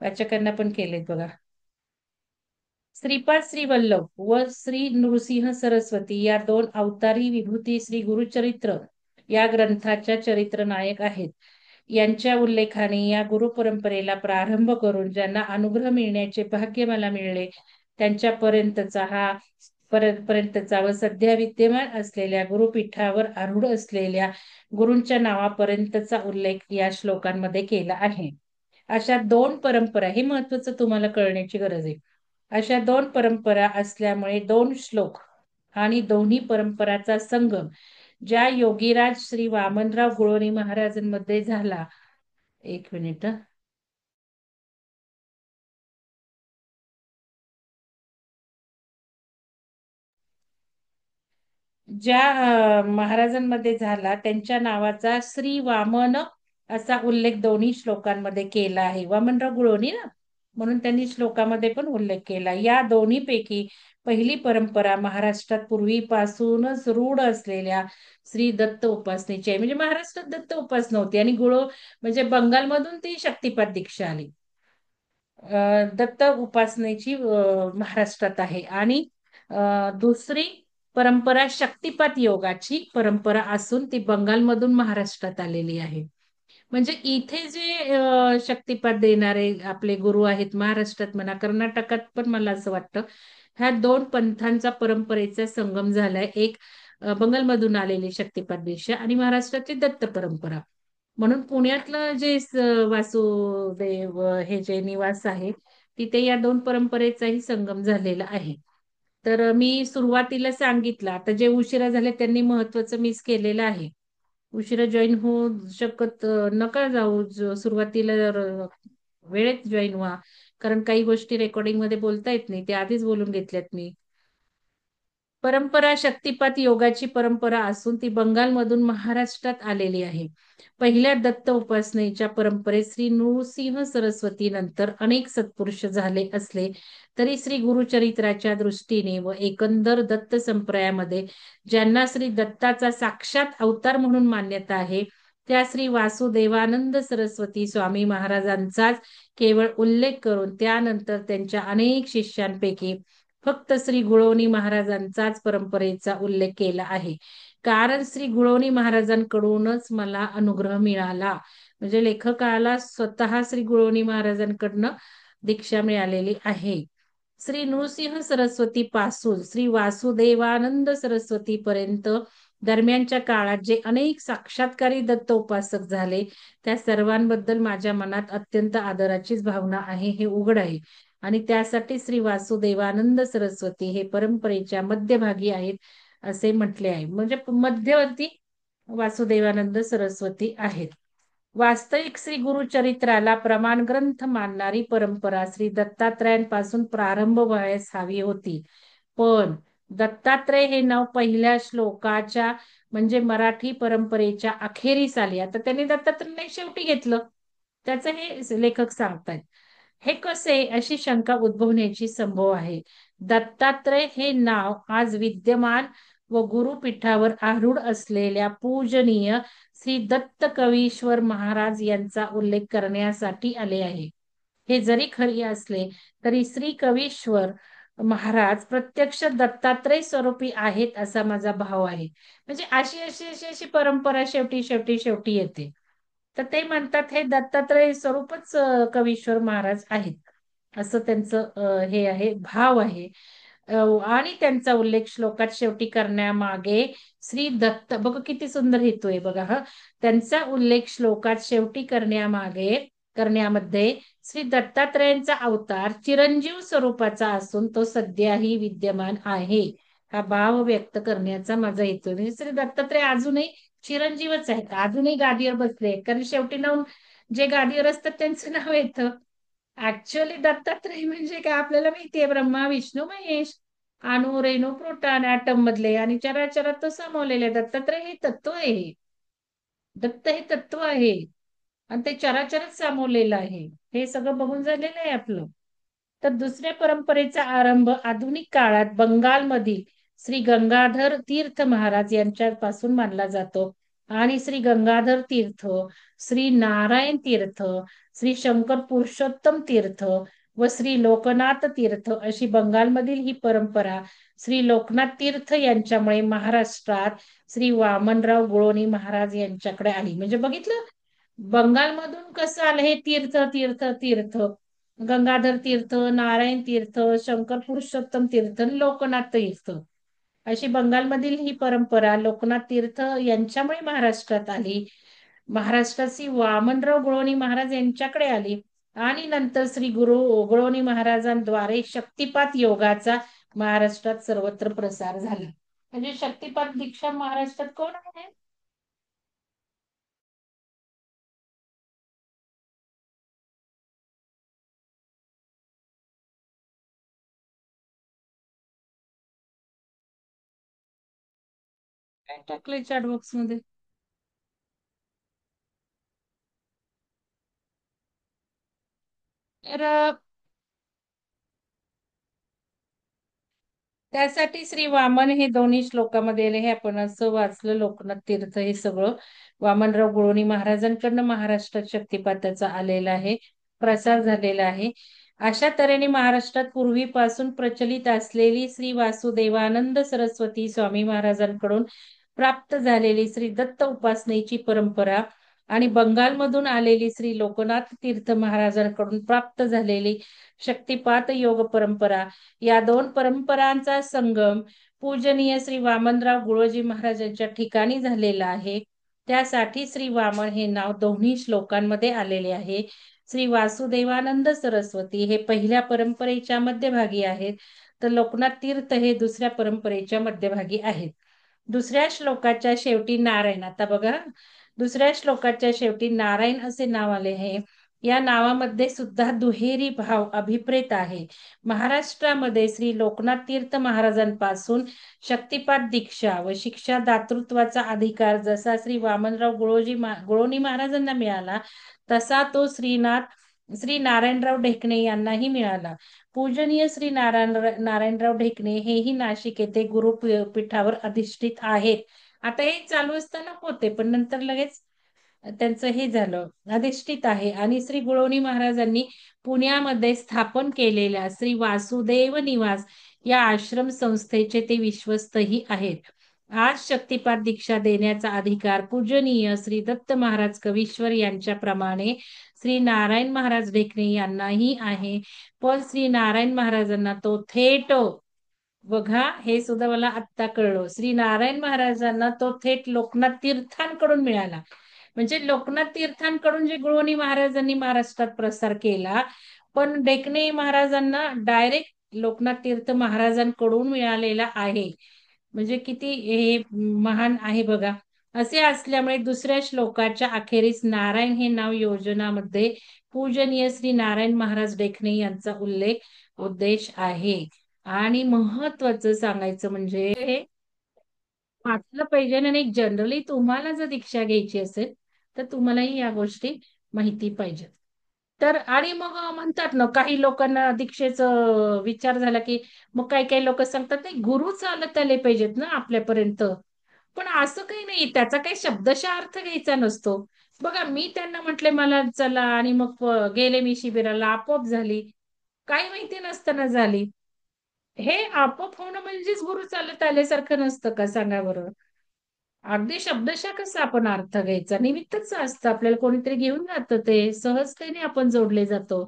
वाचकांना पण केलेत बघा. श्रीपाद श्री वल्लभ व श्री नृसिंह सरस्वती या दोन अवतारी विभूती श्री गुरुचरित्र या ग्रंथाच्या चरित्र नायक आहेत. यांच्या उल्लेखाने या गुरु परंपरेला प्रारंभ करून ज्यांना अनुग्रह मिळण्याचे भाग्य मला मिळले, त्यांच्यापर्यंतचा हा पर्यंतचा व सध्या विद्यमान असलेल्या गुरुपीठावर आरूढ असलेल्या गुरूंच्या नावापर्यंतचा उल्लेख या श्लोकांमध्ये केला आहे. अशा दोन परंपरा, हे महत्वाचं तुम्हाला कळण्याची गरज आहे. अशा दोन परंपरा असल्यामुळे दोन श्लोक आणि दोन्ही परंपराचा संगम ज्या योगीराज श्री वामनराव गुळोनी महाराजांमध्ये झाला. एक मिनिट. ज्या महाराजांमध्ये झाला त्यांच्या नावाचा श्री वामन असा उल्लेख दोन्ही श्लोकांमध्ये केला आहे. वामनराव गुळोनी ना, म्हणून त्यांनी श्लोकामध्ये पण उल्लेख केला. या दोन्ही पैकी पहिली परंपरा महाराष्ट्रात पूर्वीपासूनच रूढ असलेल्या श्री दत्त उपासनेची आहे. म्हणजे महाराष्ट्रात दत्त उपासना होती आणि म्हणजे बंगालमधून ती शक्तिपात दीक्षा आली. दत्त उपासनेची महाराष्ट्रात आहे. आणि दुसरी परंपरा शक्तिपात योगाची परंपरा असून ती बंगालमधून महाराष्ट्रात आलेली आहे. म्हणजे इथे जे शक्तिपात देणारे आपले गुरु आहेत महाराष्ट्रात म्हणा, कर्नाटकात पण मला असं वाटतं, ह्या दोन पंथांचा परंपरेचा संगम झालाय. एक बंगालमधून आलेली शक्तिपात दीक्षा आणि महाराष्ट्राची दत्त परंपरा. म्हणून पुण्यातलं जे वासुदेव हे जे निवास आहे तिथे या दोन परंपरेचाही संगम झालेला आहे. तर मी सुरुवातीला सांगितलं, आता जे उशिरा झाले त्यांनी महत्वाचं मिस केलेलं आहे. उशिरा जॉईन होऊ शकत नका जाऊ, सुरुवातीला वेळेत जॉईन व्हा, कारण काही गोष्टी रेकॉर्डिंग मध्ये बोलता येत नाही, ते आधीच बोलून घेतल्यात मी. परंपरा शक्तिपात योगाची परंपरा असून ती बंगालमधून महाराष्ट्रात आलेली आहे. पहिल्या दत्त उपासनेच्या परंपरेत श्री नृसिंह सरस्वती नंतर अनेक सत्पुरुष झाले असले तरी श्री गुरुचरित्राच्या दृष्टीने व एकंदर दत्त संप्रदायामध्ये ज्यांना श्री दत्ताचा साक्षात अवतार म्हणून मान्यता आहे, त्या श्री वासुदेवानंद सरस्वती स्वामी महाराजांचाच केवळ उल्लेख करून त्यानंतर त्यांच्या अनेक शिष्यांपैकी फक्त श्री गुळवणी महाराजांचाच परंपरेचा उल्लेख केला आहे. कारण श्री गुळवणी महाराजांकडूनच मला अनुग्रह मिळाला. म्हणजे लेखकाला स्वतः श्री गुळवणी महाराजांकडनं दीक्षा मिळालेली आहे. श्री नृसिंह सरस्वती पासून श्री वासुदेवानंद सरस्वती पर्यंत दरम्यानच्या काळात जे अनेक साक्षात्कारी दत्त उपासक झाले त्या सर्वांबद्दल माझ्या मनात अत्यंत आदराचीच भावना आहे हे उघड आहे. आणि त्यासाठी श्री वासुदेवानंद सरस्वती हे परंपरेच्या मध्यभागी आहेत असे म्हटले आहे. म्हणजे मध्यवर्ती वासुदेवानंद सरस्वती आहेत. वास्तविक श्री गुरुचरित्राला प्रमाण ग्रंथ मानणारी परंपरा श्री दत्तात्रयांपासून प्रारंभ व्हायस हवी होती. पण दत्तात्रय हे नाव पहिल्या श्लोकाच्या म्हणजे मराठी परंपरेच्या अखेरीस आले. आता त्यांनी दत्तात्रय शेवटी घेतलं, त्याचं हे लेखक सांगतायत. हे कसे अशी शंका उद्भवण्याची संभव आहे. दत्तात्रय हे नाव आज विद्यमान व गुरुपीठावर आरूढ असलेल्या पूजनीय श्री दत्त कवीश्वर महाराज यांचा उल्लेख करण्यासाठी आले आहे. हे जरी खरे असले तरी श्री कवीश्वर महाराज प्रत्यक्ष दत्तात्रय स्वरूपी आहेत असा माझा भाव आहे. म्हणजे अशी परंपरा शेवटी शेवटी शेवटी येते. तर ते म्हणतात हे दत्तात्रय स्वरूपच कवीश्वर महाराज आहेत असं त्यांचं हे आहे, भाव आहे. आणि त्यांचा उल्लेख श्लोकात शेवटी करण्यामागे श्री दत्त बघा किती सुंदर हेतू आहे बघा हा. त्यांचा उल्लेख श्लोकात शेवटी करण्यामध्ये श्री दत्तात्रयांचा अवतार चिरंजीव स्वरूपाचा असून तो सध्याही विद्यमान आहे हा भाव व्यक्त करण्याचा माझा हेतू आहे. म्हणजे श्री दत्तात्रय अजूनही चिरंजीवच आहेत, अजूनही गादीवर बसले आहेत. कारण शेवटी नाव जे गादीवर असतात त्यांचं नाव येतं. ऍक्च्युअली दत्तात्रय म्हणजे काय आपल्याला माहितीये, ब्रह्मा विष्णू महेश, अणु रेणू प्रोटॉन ऍटम मधले आणि चराचरात तो सामावलेले. दत्तात्रय हे तत्व आहे, दत्त हे तत्व आहे आणि ते चराचरच सामावलेलं आहे. हे सगळं बघून झालेलं आहे आपलं. तर दुसऱ्या परंपरेचा आरंभ आधुनिक काळात बंगालमधील श्री गंगाधर तीर्थ महाराज यांच्यापासून मानला जातो. आणि श्री गंगाधर तीर्थ, श्री नारायण तीर्थ, श्री शंकर पुरुषोत्तम तीर्थ व श्री लोकनाथ तीर्थ अशी बंगालमधील ही परंपरा श्री लोकनाथ तीर्थ यांच्यामुळे महाराष्ट्रात श्री वामनराव गुळोनी महाराज यांच्याकडे आली. म्हणजे बघितलं बंगालमधून कसं आलं हे तीर्थ तीर्थ तीर्थ. गंगाधर तीर्थ, नारायण तीर्थ, शंकर पुरुषोत्तम तीर्थ, लोकनाथ तीर्थ अशी बंगालमधील ही परंपरा लोकनाथ तीर्थ यांच्यामुळे महाराष्ट्रात आली. महाराष्ट्रात श्री वामनराव गुळोनी महाराज यांच्याकडे आली आणि नंतर श्री गुरु गुळोनी महाराजांद्वारे शक्तिपात योगाचा महाराष्ट्रात सर्वत्र प्रसार झाला. म्हणजे शक्तिपात दीक्षा महाराष्ट्रात कोण आहे? काय टाकलंय चॅट बॉक्स मध्ये? तर त्यासाठी श्री वामन हे दोन्ही श्लोकामध्ये आले. हे आपण असं वाचलं लोकनाथ तीर्थ हे सगळं वामनराव गुळोनी महाराजांकडनं महाराष्ट्रात शक्तिपाताचा आलेला आहे, प्रसार झालेला आहे. अशा तऱ्हेने महाराष्ट्रात पूर्वीपासून प्रचलित असलेली श्री वासुदेवानंद सरस्वती स्वामी महाराजांकडून प्राप्त झालेली श्री दत्त उपासनेची परंपरा आणि बंगालमधून आलेली श्री लोकनाथ तीर्थ महाराजांकडून प्राप्त झालेली शक्तिपात योग परंपरा या दोन परंपरांचा संगम पूजनीय श्री वामनराव गुळोजी महाराजांच्या ठिकाणी झालेला आहे. त्यासाठी श्री वामन हे नाव दोन्ही श्लोकांमध्ये आलेले आहे. श्री वासुदेवानंद सरस्वती हे पहिल्या परंपरेच्या मध्यभागी आहेत, तर लोकनाथ तीर्थ हे दुसऱ्या परंपरेच्या मध्यभागी आहेत. दुसऱ्या श्लोकाच्या शेवटी नारायण, आता बघा दुसऱ्या श्लोकाच्या शेवटी नारायण असे नाव आले आहे. या नावामध्ये सुद्धा दुहेरी भाव अभिप्रेत आहे. महाराष्ट्रामध्ये श्री लोकनाथ तीर्थ महाराजांपासून शक्तिपात दीक्षा व शिक्षा दातृत्वाचा अधिकार जसा श्री वामनराव गुळोनी महाराजांना मिळाला तसा तो श्री नारायणराव ढेकणे यांनाही मिळाला. पूजनीय श्री नारायणराव ढेकणे हेही नाशिक येथे गुरुपीठावर अधिष्ठित आहेत. आता हे चालू असताना होते पण नंतर लगेच त्यांचं हे झालं, अधिष्ठित आहे. आणि श्री गुळोनी महाराजांनी पुण्यामध्ये स्थापन केलेल्या श्री वासुदेव निवास या आश्रम संस्थेचे ते विश्वस्तही आहेत. आज शक्तिपात दीक्षा देण्याचा अधिकार पूजनीय श्री दत्त महाराज कवीश्वर यांच्याप्रमाणे श्री नारायण महाराज ढेकणे यांनाही आहे. पण श्री नारायण महाराजांना तो थेट बघा, हे सुद्धा मला आत्ता कळलं. श्री नारायण महाराजांना तो थेट लोकनाथ तीर्थांकडून मिळाला. म्हणजे लोकनाथ तीर्थांकडून जे गृहणी महाराजांनी महाराष्ट्रात प्रसार केला, पण देखणे महाराजांना डायरेक्ट लोकनाथ तीर्थ महाराजांकडून मिळालेला आहे. म्हणजे किती हे महान आहे बघा. असे असल्यामुळे दुसऱ्या श्लोकाच्या अखेरीस नारायण हे नाव योजनामध्ये पूजनीय श्री नारायण महाराज देखणे यांचा उद्देश आहे. आणि महत्वाचं सांगायचं म्हणजे वाचलं पाहिजे. आणि जनरली तुम्हाला जर दीक्षा घ्यायची असेल तर तुम्हालाही या गोष्टी माहिती पाहिजेत. तर आणि मग म्हणतात ना, काही लोकांना दीक्षेचं विचार झाला की मग काही काही लोक सांगतात नाही, गुरु चालत आले पाहिजेत ना आपल्यापर्यंत. पण असं काही नाही, त्याचा काही शब्दशः अर्थ घ्यायचा नसतो. बघा, मी त्यांना म्हटले मला चला, आणि मग गेले मी शिबिराला, आपोआप झाली. काही माहिती नसताना झाली. हे आपोआप होणं म्हणजेच गुरु चालत आल्यासारखं नसतं का, सांगा बरं. अगदी शब्दशः कसा आपण अर्थ घ्यायचा, निमित्तच असतं, आपल्याला कोणीतरी घेऊन जातं, ते सहजतेने आपण जोडले जातो.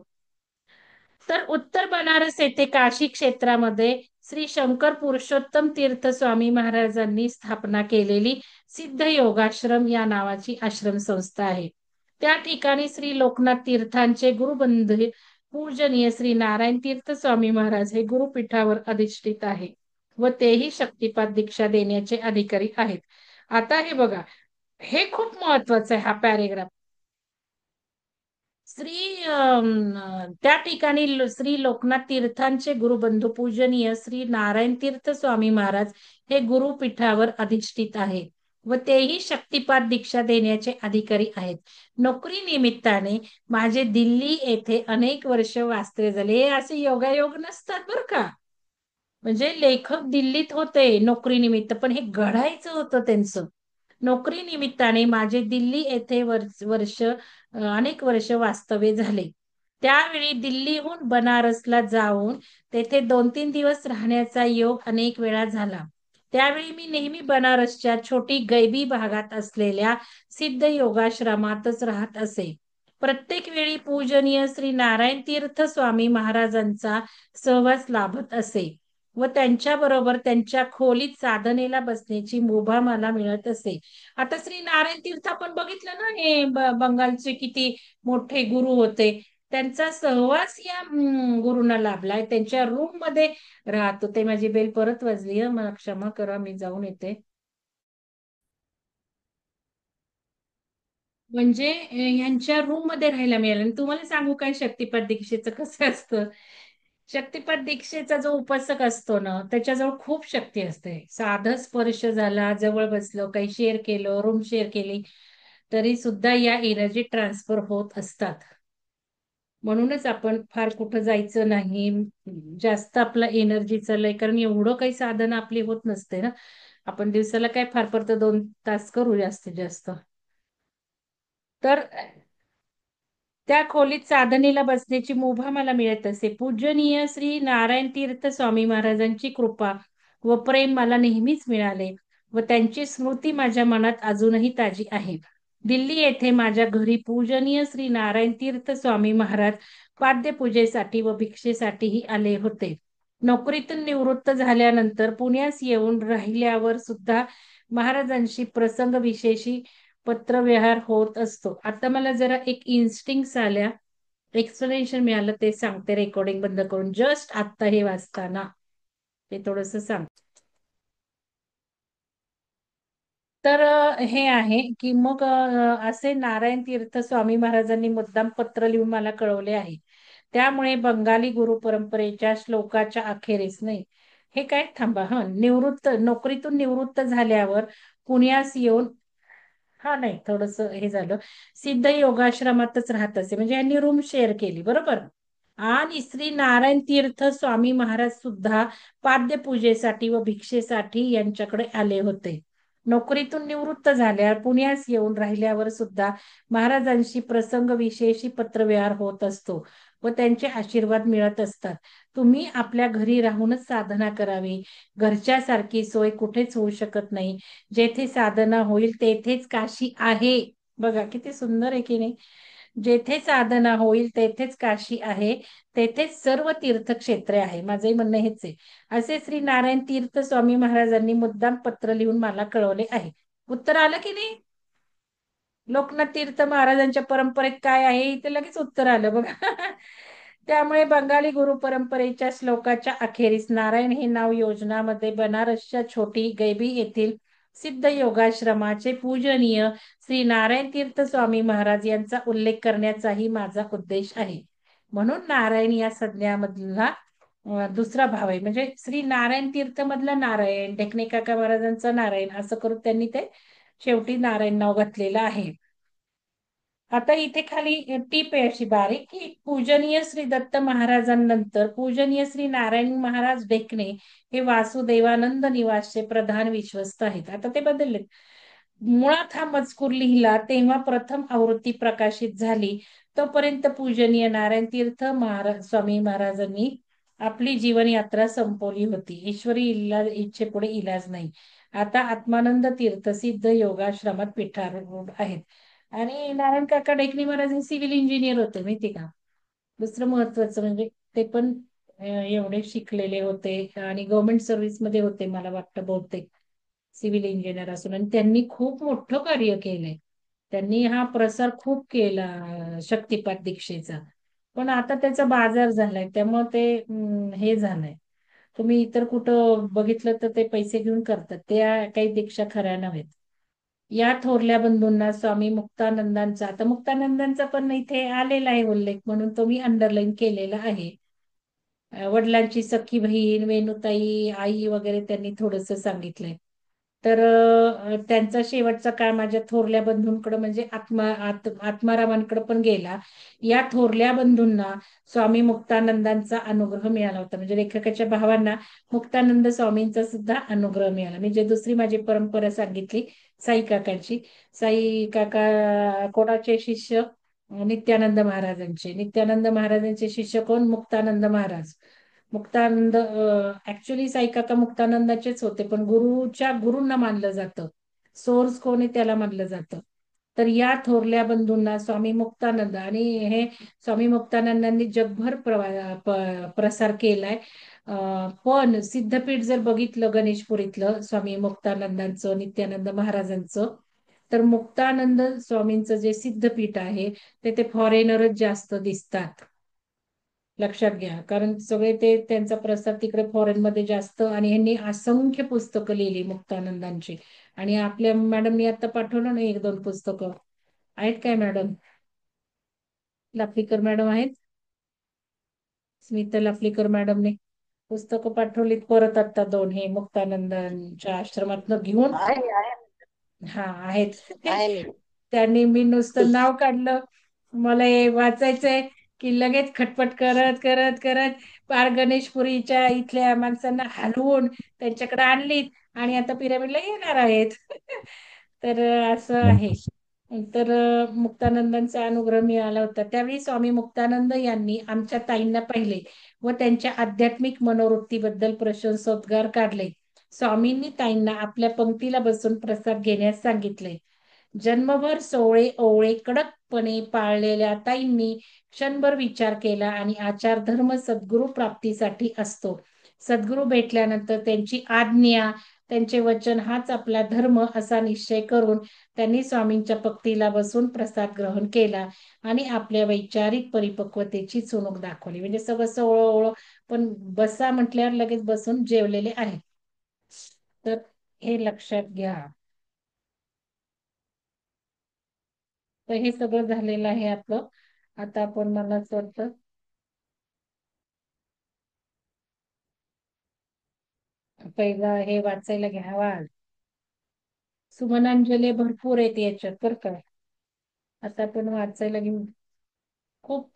तर उत्तर बनारस येथे काशी क्षेत्रामध्ये श्री शंकर पुरुषोत्तम तीर्थ स्वामी महाराजांनी स्थापना केलेली सिद्ध योगाश्रम या नावाची आश्रम संस्था आहे. त्या ठिकाणी श्री लोकनाथ तीर्थांचे गुरुबंधू पूजनीय श्री नारायण तीर्थ स्वामी महाराज हे गुरुपीठावर अधिष्ठित आहे व तेही शक्तिपात दीक्षा देण्याचे अधिकारी आहेत. आता हे बघा, हे खूप महत्वाचं आहे हा पॅरेग्राफ. त्या ठिकाणी श्री लोकनाथ तीर्थांचे गुरुबंधू पूजनीय श्री नारायण तीर्थ स्वामी महाराज हे गुरुपीठावर अधिष्ठित आहे व तेही शक्तिपात दीक्षा देण्याचे अधिकारी आहेत. नोकरी निमित्ताने माझे दिल्ली येथे अनेक वर्ष वास्तव्य झाले. हे असे योगायोग नसतात बरं का. म्हणजे लेखक दिल्लीत होते नोकरीनिमित्त, पण हे घडायचं होतं त्यांचं. नोकरी निमित्ताने माझे दिल्ली येथे अनेक वर्ष वास्तव्य झाले. त्यावेळी दिल्लीहून बनारसला जाऊन तेथे 2-3 दिवस राहण्याचा योग अनेक वेळा झाला. त्यावेळी मी नेहमी बनारसच्या छोटी गैबी भागात असलेल्या सिद्ध योगाश्रमातच राहत असे. प्रत्येक वेळी पूजनीय श्री नारायण तीर्थ स्वामी महाराजांचा सहवास लाभत असे व त्यांच्या बरोबर त्यांच्या खोलीत साधनेला बसण्याची मुभा मला मिळत असे. आता श्री नारायण तीर्थ आपण बघितलं ना, हे बंगालचे किती मोठे गुरु होते. त्यांचा सहवास या गुरुंना लाभलाय. त्यांच्या रूम मध्ये राहत होते. माझी बेल परत वाजली, मला क्षमा करा, मी जाऊन येते. म्हणजे यांच्या रूम मध्ये राहायला मिळालं. आणि तुम्हाला सांगू काय, शक्तिपात दीक्षेचं कसं असतं. शक्तिपात दीक्षेचा जो उपासक असतो ना, त्याच्याजवळ खूप शक्ती असते. साधा स्पर्श झाला, जवळ बसलो, काही शेअर केलं, रूम शेअर केली, तरी सुद्धा या एनर्जी ट्रान्सफर होत असतात. म्हणूनच आपण फार कुठं जायचं नाही, जास्त आपला एनर्जीचं लय, कारण एवढं काही साधन आपली होत नसते ना. आपण दिवसाला काय फार फार तर 2 तास करू जास्तीत जास्त. तर त्या खोलीत साधनेला बसण्याची मुभा मला मिळत असे. पूजनीय श्री नारायण तीर्थ स्वामी महाराजांची कृपा व प्रेम मला नेहमीच मिळाले व त्यांची स्मृती माझ्या मनात अजूनही ताजी आहे. दिल्ली येथे माझ्या घरी पूजनीय श्री नारायण तीर्थ स्वामी महाराज पाद्यपूजेसाठी व भिक्षेसाठीही आले होते. नोकरीतून निवृत्त झाल्यानंतर पुण्यास येऊन राहिल्यावर सुद्धा महाराजांशी प्रसंग विशेषी पत्रव्यवहार होत असतो. आता मला जरा एक इन्स्टिंक्ट आल्या, एक्सप्लेनेशन मिळालं, ते सांगते रेकॉर्डिंग बंद करून. जस्ट आता हे वाचताना ते थोडस सांग. तर हे आहे की मग असे नारायण तीर्थ स्वामी महाराजांनी मुद्दाम पत्र लिहून मला कळवले आहे. त्यामुळे बंगाली गुरु परंपरेच्या श्लोकाच्या अखेरीस नाही, हे काय, थांबा, नोकरीतून निवृत्त झाल्यावर पुण्यास येऊन, हा नाही, थोडस हे झालं, सिद्ध योगाश्रमातच राहत असे. म्हणजे यांनी रूम शेअर केली, बरोबर. आणि श्री नारायण तीर्थ स्वामी महाराज सुद्धा पाद्यपूजेसाठी व भिक्षेसाठी यांच्याकडे आले होते. नोकरीतून निवृत्त झाल्यावर पुण्यास येऊन राहिल्यावर सुद्धा महाराजांशी प्रसंग विशेषी पत्रव्यवहार होत असतो व त्यांचे आशीर्वाद मिळत असतात. तुम्ही आपल्या घरी राहूनच साधना करावी. घरच्या सारखी सोय कुठेच होऊ शकत नाही. जेथे साधना होईल तेथेच काशी आहे. बघा किती सुंदर आहे की नाही. जेथे साधना होईल तेथेच काशी आहे, तेथेच सर्व तीर्थक्षेत्रे आहे. माझंही म्हणणं हेच आहे. असे श्री नारायण तीर्थ स्वामी महाराजांनी मुद्दाम पत्र लिहून मला कळवले आहे. उत्तर आलं की नाही? लोकनाथ तीर्थ महाराजांच्या परंपरेत काय आहे इथे लगेच उत्तर आलं बघा. त्यामुळे बंगाली गुरु परंपरेच्या श्लोकाच्या अखेरीस नारायण हे नाव योजनामध्ये बनारसच्या छोटी गैबी येथील सिद्ध योगाश्रमाचे पूजनीय श्री नारायण तीर्थ स्वामी महाराज यांचा उल्लेख करण्याचाही माझा उद्देश आहे. म्हणून नारायण या संज्ञामधला दुसरा भाव आहे. म्हणजे श्री नारायण तीर्थ मधला नारायण, ढेकणे काका महाराजांचा नारायण असं करून त्यांनी ते शेवटी नारायण नाव घातलेलं आहे. आता इथे खाली टीप आहे अशी बारीक की पूजनीय श्री दत्त महाराजांनंतर पूजनीय श्री नारायण महाराज ढेकणे हे वासुदेवानंद निवासचे प्रधान विश्वस्त आहेत. आता ते बदलले. मुळात हा मजकूर लिहिला तेव्हा प्रथम आवृत्ती प्रकाशित झाली तोपर्यंत पूजनीय नारायण तीर्थ महाराज स्वामी महाराजांनी आपली जीवन यात्रा संपवली होती. ईश्वरी इच्छेपुढे इलाज नाही. आता आत्मानंद तीर्थ सिद्ध योगाश्रमात पीठारूढ आहेत. आणि नारायण काका ढेकणे महाराज हे सिव्हिल इंजिनियर होते माहिती का. दुसरं महत्वाचं म्हणजे ते पण एवढे शिकलेले होते आणि गव्हर्नमेंट सर्व्हिस मध्ये होते मला वाटतं बहुतेक, सिव्हिल इंजिनियर असून. आणि त्यांनी खूप मोठं कार्य केलंय. त्यांनी हा प्रसार खूप केला शक्तिपात दीक्षेचा. पण आता त्याचा बाजार झालाय त्यामुळे ते हे झालंय. तुम्ही इतर कुठं बघितलं तर ते पैसे घेऊन करतात, त्या काही दीक्षा खऱ्या नव्हेत. या थोरल्या बंधूंना स्वामी मुक्तानंदांचा, आता मुक्तानंदांचा पण इथे आलेला आहे उल्लेख म्हणून तो मी अंडरलाईन केलेला आहे. वडिलांची सख्खी बहीण वेणुताई आई वगैरे त्यांनी थोडस सांगितलंय. तर त्यांचा शेवटचा काळ माझ्या थोरल्या बंधूंकडे म्हणजे आत्मारामांकडे पण गेला. या थोरल्या बंधूंना स्वामी मुक्तानंदांचा अनुग्रह मिळाला होता. म्हणजे लेखकाच्या भावांना मुक्तानंद स्वामींचा सुद्धा अनुग्रह मिळाला. म्हणजे दुसरी माझी परंपरा सांगितली साई काकांची. साई काका कोणाचे शिष्य? नित्यानंद महाराजांचे. नित्यानंद महाराजांचे शिष्य कोण? मुक्तानंद महाराज. मुक्तानंद ऍक्च्युली साई काका मुक्तानंदाचेच होते पण गुरुच्या गुरूंना मानलं जातं. सोर्स कोण आहे त्याला मानलं जातं. तर या थोरल्या बंधूंना स्वामी मुक्तानंद आणि हे स्वामी मुक्तानंदांनी जगभर प्रसार केलाय. पण सिद्धपीठ जर बघितलं गणेशपुरीतलं स्वामी मुक्तानंदांचं नित्यानंद महाराजांचं, तर मुक्तानंद स्वामींचं जे सिद्धपीठ आहे ते फॉरेनरच जास्त दिसतात. लक्षात घ्या. कारण सगळे ते त्यांचा प्रसार तिकडे फॉरेन मध्ये जास्त. आणि यांनी असंख्य पुस्तकं लिहिली मुक्तानंदांची. आणि आपल्या मॅडमनी आता पाठवलं ना एक दोन पुस्तकं. आहेत काय मॅडम? लापलीकर मॅडम आहेत. स्मिता लापलीकर मॅडमने पुस्तकं पाठवलीत परत आता दोन, हे मुक्तानंदांच्या आश्रमातनं घेऊन. आहे आहे हा आहेत. आहे मी. त्यांनी मी नुसतं नाव काढलं मला हे वाचायचंय की लगेच खटपट करत करत करत पार गणेशपुरीच्या इथल्या माणसांना हलवून त्यांच्याकडे आणलीत आणि आता पिरामिडला येणार आहेत. तर असं आहे. तर मुक्तानंदांचा अनुग्रह मिळाला होता. त्यावेळी स्वामी मुक्तानंद यांनी आमच्या ताईंना पाहिले व त्यांच्या आध्यात्मिक मनोवृत्तीबद्दल प्रशंसोद्गार काढले. स्वामींनी ताईंना आपल्या पंक्तीला बसून प्रसाद घेण्यास सांगितले. जन्मभर सोवळे ओवळे कडकपणे पाळलेल्या ताईंनी क्षणभर विचार केला आणि आचार धर्म सद्गुरु प्राप्तीसाठी असतो. सद्गुरु भेटल्यानंतर त्यांची आज्ञा त्यांचे वचन हाच आपला धर्म असा निश्चय करून त्यांनी स्वामींच्या पंक्तीला बसून प्रसाद ग्रहण केला आणि आपल्या वैचारिक परिपक्वतेची चुणूक दाखवली. म्हणजे सगळं सोवळं ओवळं पण बसा म्हटल्यावर लगेच बसून जेवलेले आहेत. तर हे लक्षात घ्या. तर हे सगळं झालेलं आहे आपलं. आता आपण मला असं वाटतं पहिला हे वाचायला घ्यावा. सुमनांजली भरपूर आहेत याच्यात बरं का. आता आपण वाचायला घेऊ. खूप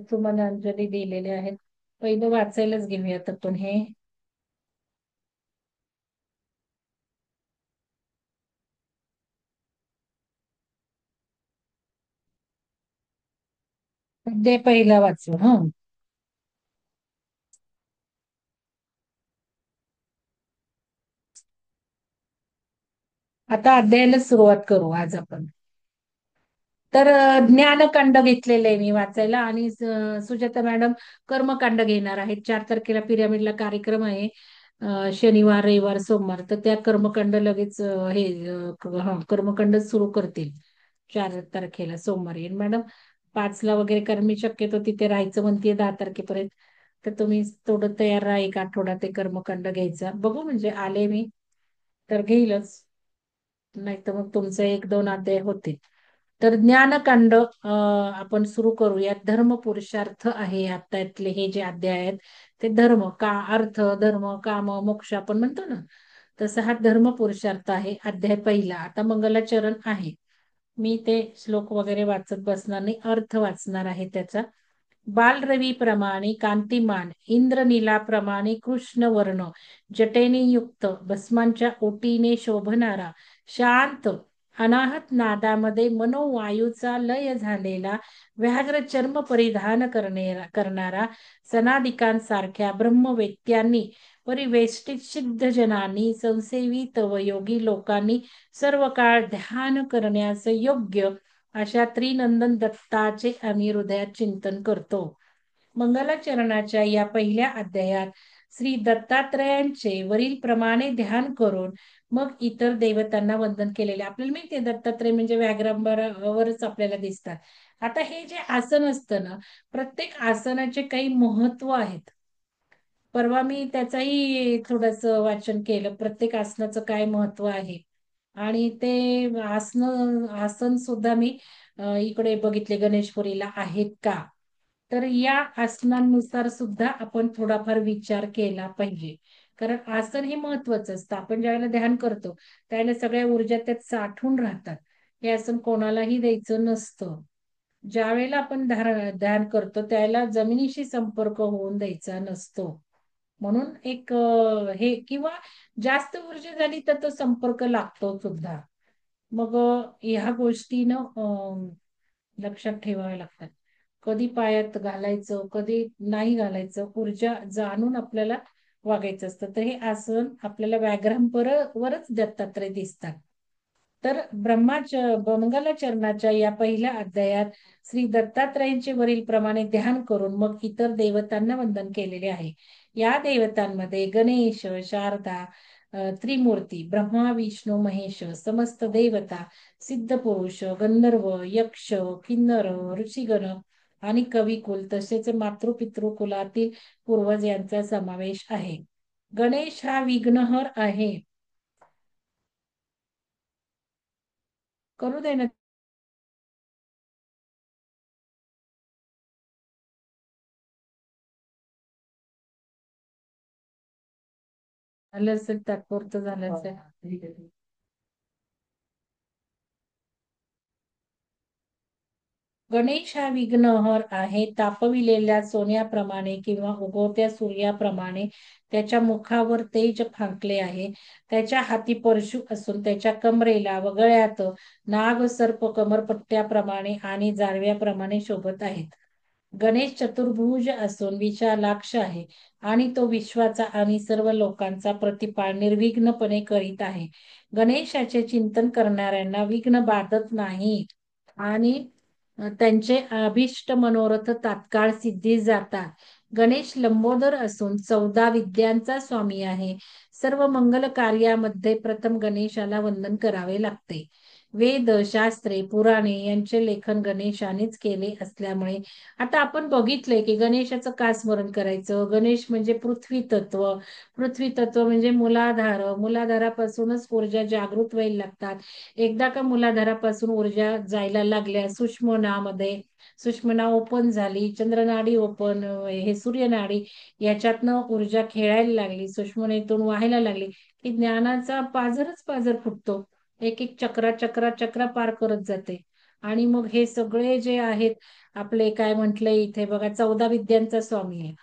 सुमनांजली दिलेले आहेत. पहिलं वाचायलाच घेऊयात आपण हे. ते पहिला वाचू हा. आता अध्यायाला सुरुवात करू आज आपण. तर ज्ञानकांड घेतलेलं आहे मी वाचायला, आणि सुजाता मॅडम कर्मकांड घेणार आहेत. 4 तारखेला पिरामिडला कार्यक्रम आहे. शनिवार, रविवार, सोमवार. तर त्या कर्मकांड लगेच कर्मकांड सुरू करतील 4 तारखेला सोमवारी. आणि मॅडम 5ला वगैरे, कारण मी शक्यतो तिथे राहायचं म्हणते 10 तारखेपर्यंत. तर तुम्ही थोडं तयार राहा, एक आठवडा ते कर्मकांड घ्यायचा. बघू, म्हणजे आले मी तर घेईलच, नाही तर मग तुमचे 1-2 अध्याय होतील. तर ज्ञानकांड आपण सुरू करूयात. धर्म पुरुषार्थ आहे आत्तातले हे जे अध्याय आहेत, ते धर्म का अर्थ, धर्म, काम, मोक्ष आपण म्हणतो ना, तसा हा धर्म पुरुषार्थ आहे. अध्याय पहिला. आता मंगलाचरण आहे. मी ते श्लोक वगैरे वाचत बसणार नाही, अर्थ वाचणार आहे त्याचा. बालरवीप्रमाणे कांतिमान, इंद्रनीलाप्रमाणे कृष्ण वर्ण, जटेने युक्त भस्मांच्या ओटीने शोभणारा, शांत अनाहत नादामध्ये मनोवायूचा लय झालेला, व्याघ्र चर्म परिधान करणारा, सनादिकांसारख्या ब्रह्मवेत्यांनी, परिवेष्टित सिद्धजनांनी, संसेवित व योगी लोकांनी सर्व काळ ध्यान करण्यास योग्य अशा त्रिनंदन दत्ताचे आम्ही हृदयात चिंतन करतो. मंगलाचरणाच्या या पहिल्या अध्यायात श्री दत्तात्रयांचे वरील प्रमाणे ध्यान करून मग इतर देवतांना वंदन केलेले. आपल्याला माहिती आहे दत्तात्रय म्हणजे व्याघ्रांबरावरच आपल्याला दिसतात. आता हे जे आसन असतं ना, प्रत्येक आसनाचे काही महत्व आहेत. परवा मी त्याचाही थोडस वाचन केलं, प्रत्येक आसनाचं काय महत्व आहे. आणि ते आसन सुद्धा मी इकडे बघितले, गणेशपुरीला आहेत का. तर या आसनांनुसार सुद्धा आपण थोडाफार विचार केला पाहिजे. कारण आसन हे महत्वाचं असतं. आपण ज्यावेळेला ध्यान करतो त्यावेळेला सगळ्या ऊर्जा त्यात साठून राहतात. हे आसन कोणालाही द्यायचं नसतं. ज्या वेळेला आपण ध्यान करतो त्यावेळेला जमिनीशी संपर्क होऊन द्यायचा नसतो. म्हणून एक हे, किंवा जास्त ऊर्जा झाली तर तो संपर्क लागतो सुद्धा. मग ह्या गोष्टी ना लक्षात ठेवाव्या लागतात. कधी पायात घालायचं, कधी नाही घालायचं, ऊर्जा जाणून आपल्याला वागायचं असतं. तर हे आसन आपल्याला व्याघ्रांवरच दत्तात्रय दिसतात. तर मंगलाचरणाच्या या पहिल्या अध्यायात श्री दत्तात्रयांचे वरील प्रमाणे ध्यान करून मग इतर देवतांना वंदन केलेले आहे. या देवतांमध्ये गणेश, शारदा, त्रिमूर्ती, ब्रह्मा, विष्णू, महेश, समस्त देवता, सिद्ध पुरुष, गंधर्व, यक्ष, किन्नर, ऋषीगण आणि कविकुल तसेच मातृपितृकुलातील पूर्वज यांचा समावेश आहे. गणेश हा विघ्नहर आहे. करू दे ना. झालं असेल, तात्पुरतं झालं असेल. गणेश हा विघ्नहर आहे. तापविलेल्या सोन्याप्रमाणे किंवा उगवत्या सूर्याप्रमाणे त्याच्या मुखावर तेज फाकले आहे. त्याच्या हाती परशु असून त्याच्या कमरेला व गळ्यात नाग, सर्प, कमरपट्ट्याप्रमाणे आणि जारव्याप्रमाणे शोभत आहेत. गणेश चतुर्भुज असून विशालाक्ष आहे आणि तो विश्वाचा आणि सर्व लोकांचा प्रतिपाळ निर्विघ्नपणे करीत आहे. गणेशाचे चिंतन करणाऱ्यांना विघ्न बाधत नाही आणि त्यांचे अभिष्ट मनोरथ तात्काळ सिद्धी जातात. गणेश लंबोदर असून 14 विद्यांचा स्वामी आहे. सर्व मंगल कार्यामध्ये प्रथम गणेशाला वंदन करावे लागते. वेद, शास्त्रे, पुराणे यांचे लेखन गणेशानेच केले असल्यामुळे आता आपण बघितलंय की गणेशाचं का स्मरण करायचं. गणेश म्हणजे पृथ्वी तत्व. पृथ्वी तत्व म्हणजे मूलाधार. मूलाधारापासूनच ऊर्जा जागृत व्हायला लागतात. एकदा का मूलाधारापासून ऊर्जा जायला लागल्या सुषुम्नामध्ये, सुषुम्ना ओपन झाली, चंद्रनाडी ओपन, हे सूर्यनाडी, याच्यातनं ऊर्जा खेळायला लागली, सुषुम्नेतून व्हायला लागली की ज्ञानाचा पाझरच पाझर फुटतो. एक एक चक्रा चक्रा चक्रा पार करत जाते. आणि मग हे सगळे जे आहेत आपले, काय म्हटलंय इथे बघा, 14 विद्यांचा स्वामी आहे.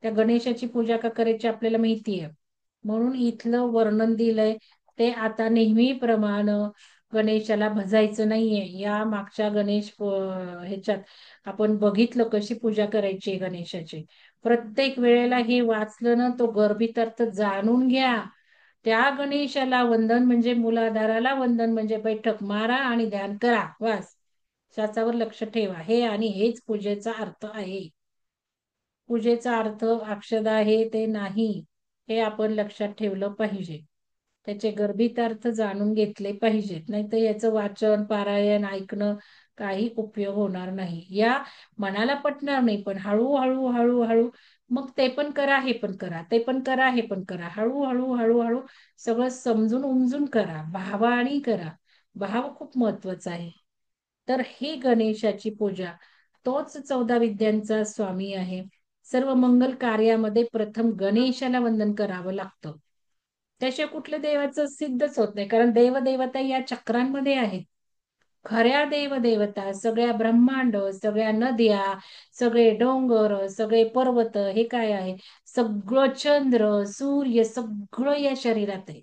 त्या गणेशाची पूजा का करायची आपल्याला माहिती आहे. म्हणून इथलं वर्णन दिलंय ते आता नेहमीप्रमाणे गणेशाला भजायचं नाहीये. या मागच्या ह्याच्यात आपण बघितलं कशी पूजा करायची गणेशाची. प्रत्येक वेळेला हे वाचलं ना, तो गर्भितार्थ जाणून घ्या. त्या गणेशाला वंदन म्हणजे, मूलाधाराला वंदन म्हणजे बैठक मारा आणि ध्यान करा, बस. श्वासावर लक्ष ठेवा. हे आणि हेच पूजेचा अर्थ आहे. पूजेचा अर्थ अक्षदा हे ते नाही, हे आपण लक्षात ठेवलं पाहिजे. त्याचे गर्भित अर्थ जाणून घेतले पाहिजेत, नाही तर याचं वाचन पारायण ऐकणं काही उपयोग होणार नाही. या मनाला पटणार नाही, पण हळूहळू हळूहळू मग ते पण करा, हे पण करा, ते पण करा, हे पण करा, हळूहळू हळूहळू सगळं समजून उमजून करा, भावाने करा. भाव खूप महत्वाचा आहे. तर ही गणेशाची पूजा, तोच 14 विद्यांचा स्वामी आहे. सर्व मंगल कार्यामध्ये प्रथम गणेशाला वंदन करावं लागतं. त्याशिवाय कुठल्या देवाचं सिद्धच होत नाही, कारण देवदेवता या चक्रांमध्ये आहेत. खऱ्या देवदेवता सगळ्या ब्रह्मांड, सगळ्या नद्या, सगळे डोंगर, सगळे पर्वत, हे काय आहे? सगळं चंद्र सूर्य सगळं या शरीरात आहे.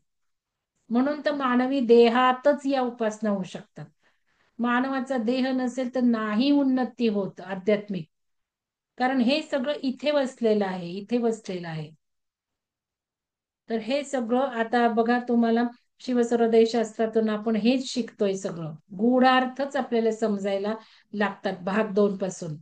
म्हणून तर मानवी देहातच या उपासना होऊ शकतात. मानवाचा देह नसेल तर नाही उन्नती होत आध्यात्मिक, कारण हे सगळं इथे वसलेलं आहे, इथे वसलेलं आहे. तर हे सगळं आता बघा, तुम्हाला शिवसरोदय शास्त्रातून आपण हेच शिकतोय. सगळं गूढार्थच आपल्याला समजायला लागतात भाग 2 पासून.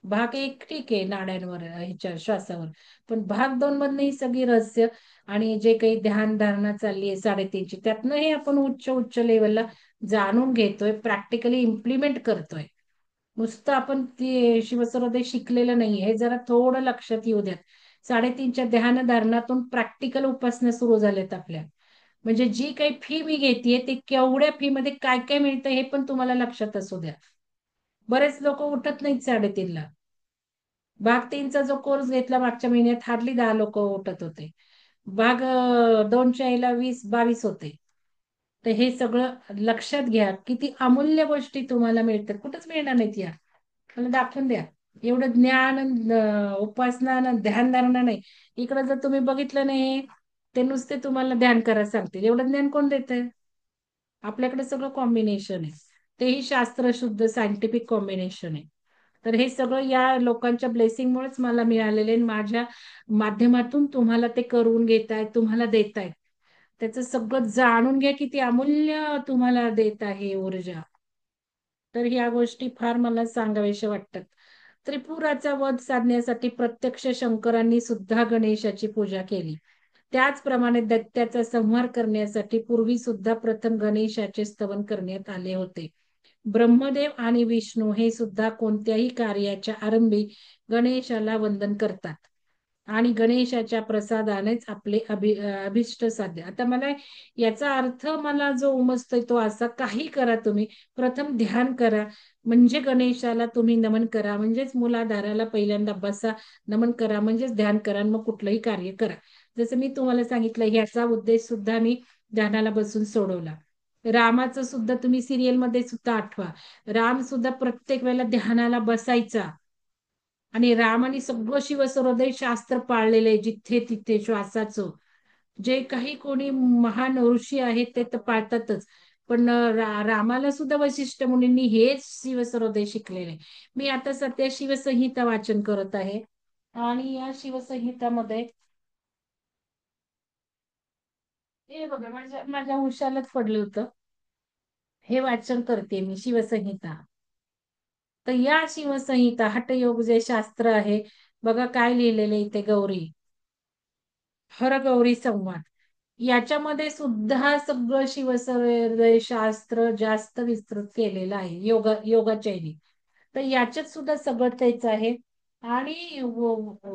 भाग 1 ठीक आहे नाड्यांवर, ह्याच्या श्वासावर, पण भाग 2 मधनं ही सगळी रहस्य आणि जे काही ध्यान धारणा चालली आहे 3.5ची, त्यातनं हे आपण उच्च उच्च लेवलला जाणून घेतोय, प्रॅक्टिकली इम्प्लिमेंट करतोय. नुसतं आपण ते शिवसरोदय शिकलेलं नाही, हे जरा थोडं लक्षात येऊ द्या. 3.5च्या ध्यान धारणातून प्रॅक्टिकल उपासना सुरू झाल्यात आपल्या. म्हणजे जी काही फी मी घेतेय, ते केवढ्या फी मध्ये काय काय मिळतं हे पण तुम्हाला लक्षात असू द्या. बरेच लोक उठत नाहीत 3.5ला. भाग 3चा जो कोर्स घेतला मागच्या महिन्यात, हार्डली 10 लोक उठत होते. भाग 2च्या याला 20-22 होते. तर हे सगळं लक्षात घ्या, किती अमूल्य गोष्टी तुम्हाला मिळतात, कुठंच मिळणार नाहीत या. मला दाखवून द्या. एवढं ज्ञान, उपासना, ध्यानधारणा नाही. इकडं जर तुम्ही बघितलं नाही, ते नुसते तुम्हाला ध्यान करायला सांगतील. एवढं ज्ञान कोण देतंय? आपल्याकडे सगळं कॉम्बिनेशन आहे. तेही शास्त्रशुद्ध सायंटिफिक कॉम्बिनेशन आहे. तर हे सगळं या लोकांच्या ब्लेसिंगमुळेच मला मिळालेले, माझ्या माध्यमातून तुम्हाला ते करून घेतायत, तुम्हाला देतायत. त्याचं सगळं जाणून घ्या, किती अमूल्य तुम्हाला देत आहे ऊर्जा. तर ह्या गोष्टी फार मला सांगाव्याशा वाटतात. त्रिपुराचा वध साधण्यासाठी प्रत्यक्ष शंकरांनी सुद्धा गणेशाची पूजा केली. त्याचप्रमाणे दैत्याचा संहार करण्यासाठी पूर्वी सुद्धा प्रथम गणेशाचे स्तवन करण्यात आले होते. ब्रह्मदेव आणि विष्णू हे सुद्धा कोणत्याही कार्याच्या आरंभी गणेशाला वंदन करतात आणि गणेशाच्या प्रसादानेच आपले अभिष्ट साध्य. आता मला याचा अर्थ मला जो उमजतोय तो असा, काही करा तुम्ही, प्रथम ध्यान करा, म्हणजे गणेशाला तुम्ही नमन करा, म्हणजेच मूलाधाराला पहिल्यांदा बसा, नमन करा, म्हणजेच ध्यान करा, मग कुठलंही कार्य करा. जसं मी तुम्हाला सांगितलं, ह्याचा उद्देश सुद्धा मी ध्यानाला बसून सोडवला. रामाचं सुद्धा तुम्ही सिरियल मध्ये सुद्धा आठवा, राम सुद्धा प्रत्येक वेळेला ध्यानाला बसायचा. आणि रामाने सगळं शिवसरोदय शास्त्र पाळलेलं आहे, जिथे तिथे श्वासाचं. जे काही कोणी महान ऋषी आहेत ते तर पाळतातच, पण रामाला सुद्धा वशिष्ठ मुनींनी हेच शिवसरोदय शिकलेले. मी आता सध्या शिवसंहिता वाचन करत आहे, आणि या शिवसंहितामध्ये हे बघा, माझ्या माझ्या उशालाच पडलं होतं. हे वाचन करते मी शिवसंहिता. तर या शिवसंहिता हठयोग जे शास्त्र आहे, बघा काय लिहिलेलं इथे, गौरी हरगौरी संवाद, याच्यामध्ये सुद्धा सगळं शिवसरोदय शास्त्र जास्त विस्तृत केलेलं आहे, योगाचैनी. तर याच्यात सुद्धा सगळं तेच आहे. आणि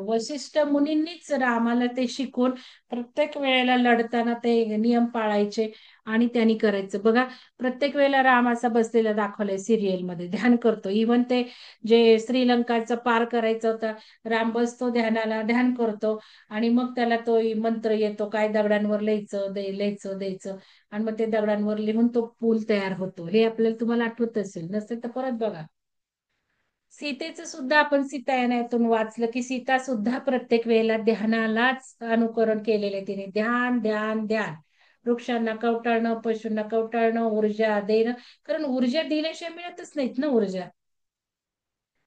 वशिष्ठ मुनींनीच रामाला ते शिकून प्रत्येक वेळेला लढताना ते नियम पाळायचे आणि त्यांनी करायचं. बघा, प्रत्येक वेळेला राम असा बसलेला दाखवलाय सिरियल मध्ये, ध्यान करतो. इव्हन ते जे श्रीलंकाचं पार करायचं होतं, राम बसतो ध्यानाला, ध्यान करतो, आणि मग त्याला तो मंत्र येतो, काय दगडांवर लिहायचं, लिहायचं द्यायचं, आणि मग ते दगडांवर लिहून तो पूल तयार होतो. हे आपल्याला, तुम्हाला आठवत असेल, नसेल तर परत बघा. सीतेचं सुद्धा आपण सीतायनातून वाचलं की सीता सुद्धा प्रत्येक वेळेला ध्यानालाच अनुकरण केलेलं आहे तिने. ध्यान ध्यान ध्यान, वृक्षांना कवटाळणं, पशूंना कवटाळणं, ऊर्जा देणं, कारण ऊर्जा दिल्याशिवाय मिळतच नाहीत ना ऊर्जा.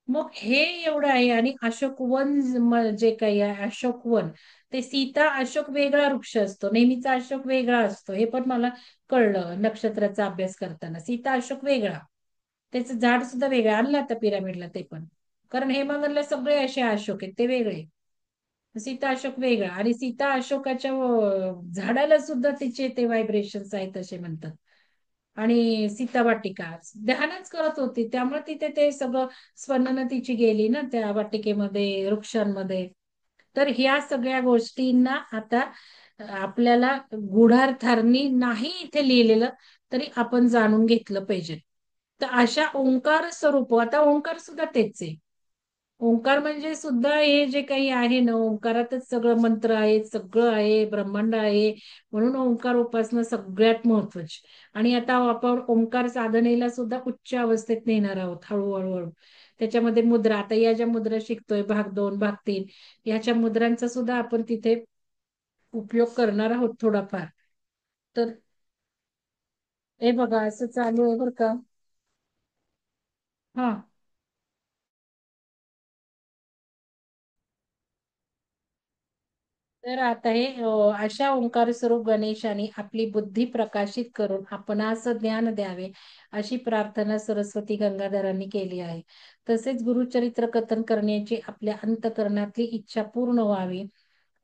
मग हे एवढं आहे. आणि अशोकवन जे काही आहे, अशोकवन, ते सीता अशोक वेगळा वृक्ष असतो, नेहमीचा अशोक वेगळा असतो, हे पण मला कळलं नक्षत्राचा अभ्यास करताना. सीता अशोक वेगळा, त्याचं झाड सुद्धा वेगळं आणलं आता पिरामिडला ते पण. कारण हेमांगनला सगळे असे अशोक आहेत ते वेगळे. सीता अशोक वेगळा आणि सीता अशोकाच्या झाडाला सुद्धा तिचे ते व्हायब्रेशन्स आहेत असे म्हणतात. आणि सीता वाटिका ध्यानच करत होती त्यामुळे तिथे ते सगळं स्वर्णन तिची गेली ना त्या वाटिकेमध्ये वृक्षांमध्ये. तर ह्या सगळ्या गोष्टींना आता आपल्याला गूढार्थाने नाही इथे लिहिलेलं तरी आपण जाणून घेतलं पाहिजे. तर अशा ओंकार स्वरूप आता ओंकार सुद्धा तेच आहे. ओंकार म्हणजे सुद्धा हे जे काही आहे ना ओंकारातच सगळं मंत्र आहे सगळं आहे ब्रह्मांड आहे. म्हणून ओंकार उपासना सगळ्यात महत्वाची. आणि आता आपण ओंकार साधनेला सुद्धा उच्च अवस्थेत नेणार आहोत हळूहळू. त्याच्यामध्ये मुद्रा आता या ज्या मुद्रा शिकतोय भाग 2 भाग 3 ह्याच्या मुद्रांचा सुद्धा आपण तिथे उपयोग करणार आहोत थोडाफार. तर हे बघा असं चालू आहे बरं का. हा. तर आता हे अशा ओंकार स्वरूप गणेशाने आपली बुद्धी प्रकाशित करून आपणास ज्ञान द्यावे अशी प्रार्थना सरस्वती गंगाधरांनी केली आहे. तसेच गुरुचरित्र कथन करण्याची आपल्या अंतःकरणातली इच्छा पूर्ण व्हावी,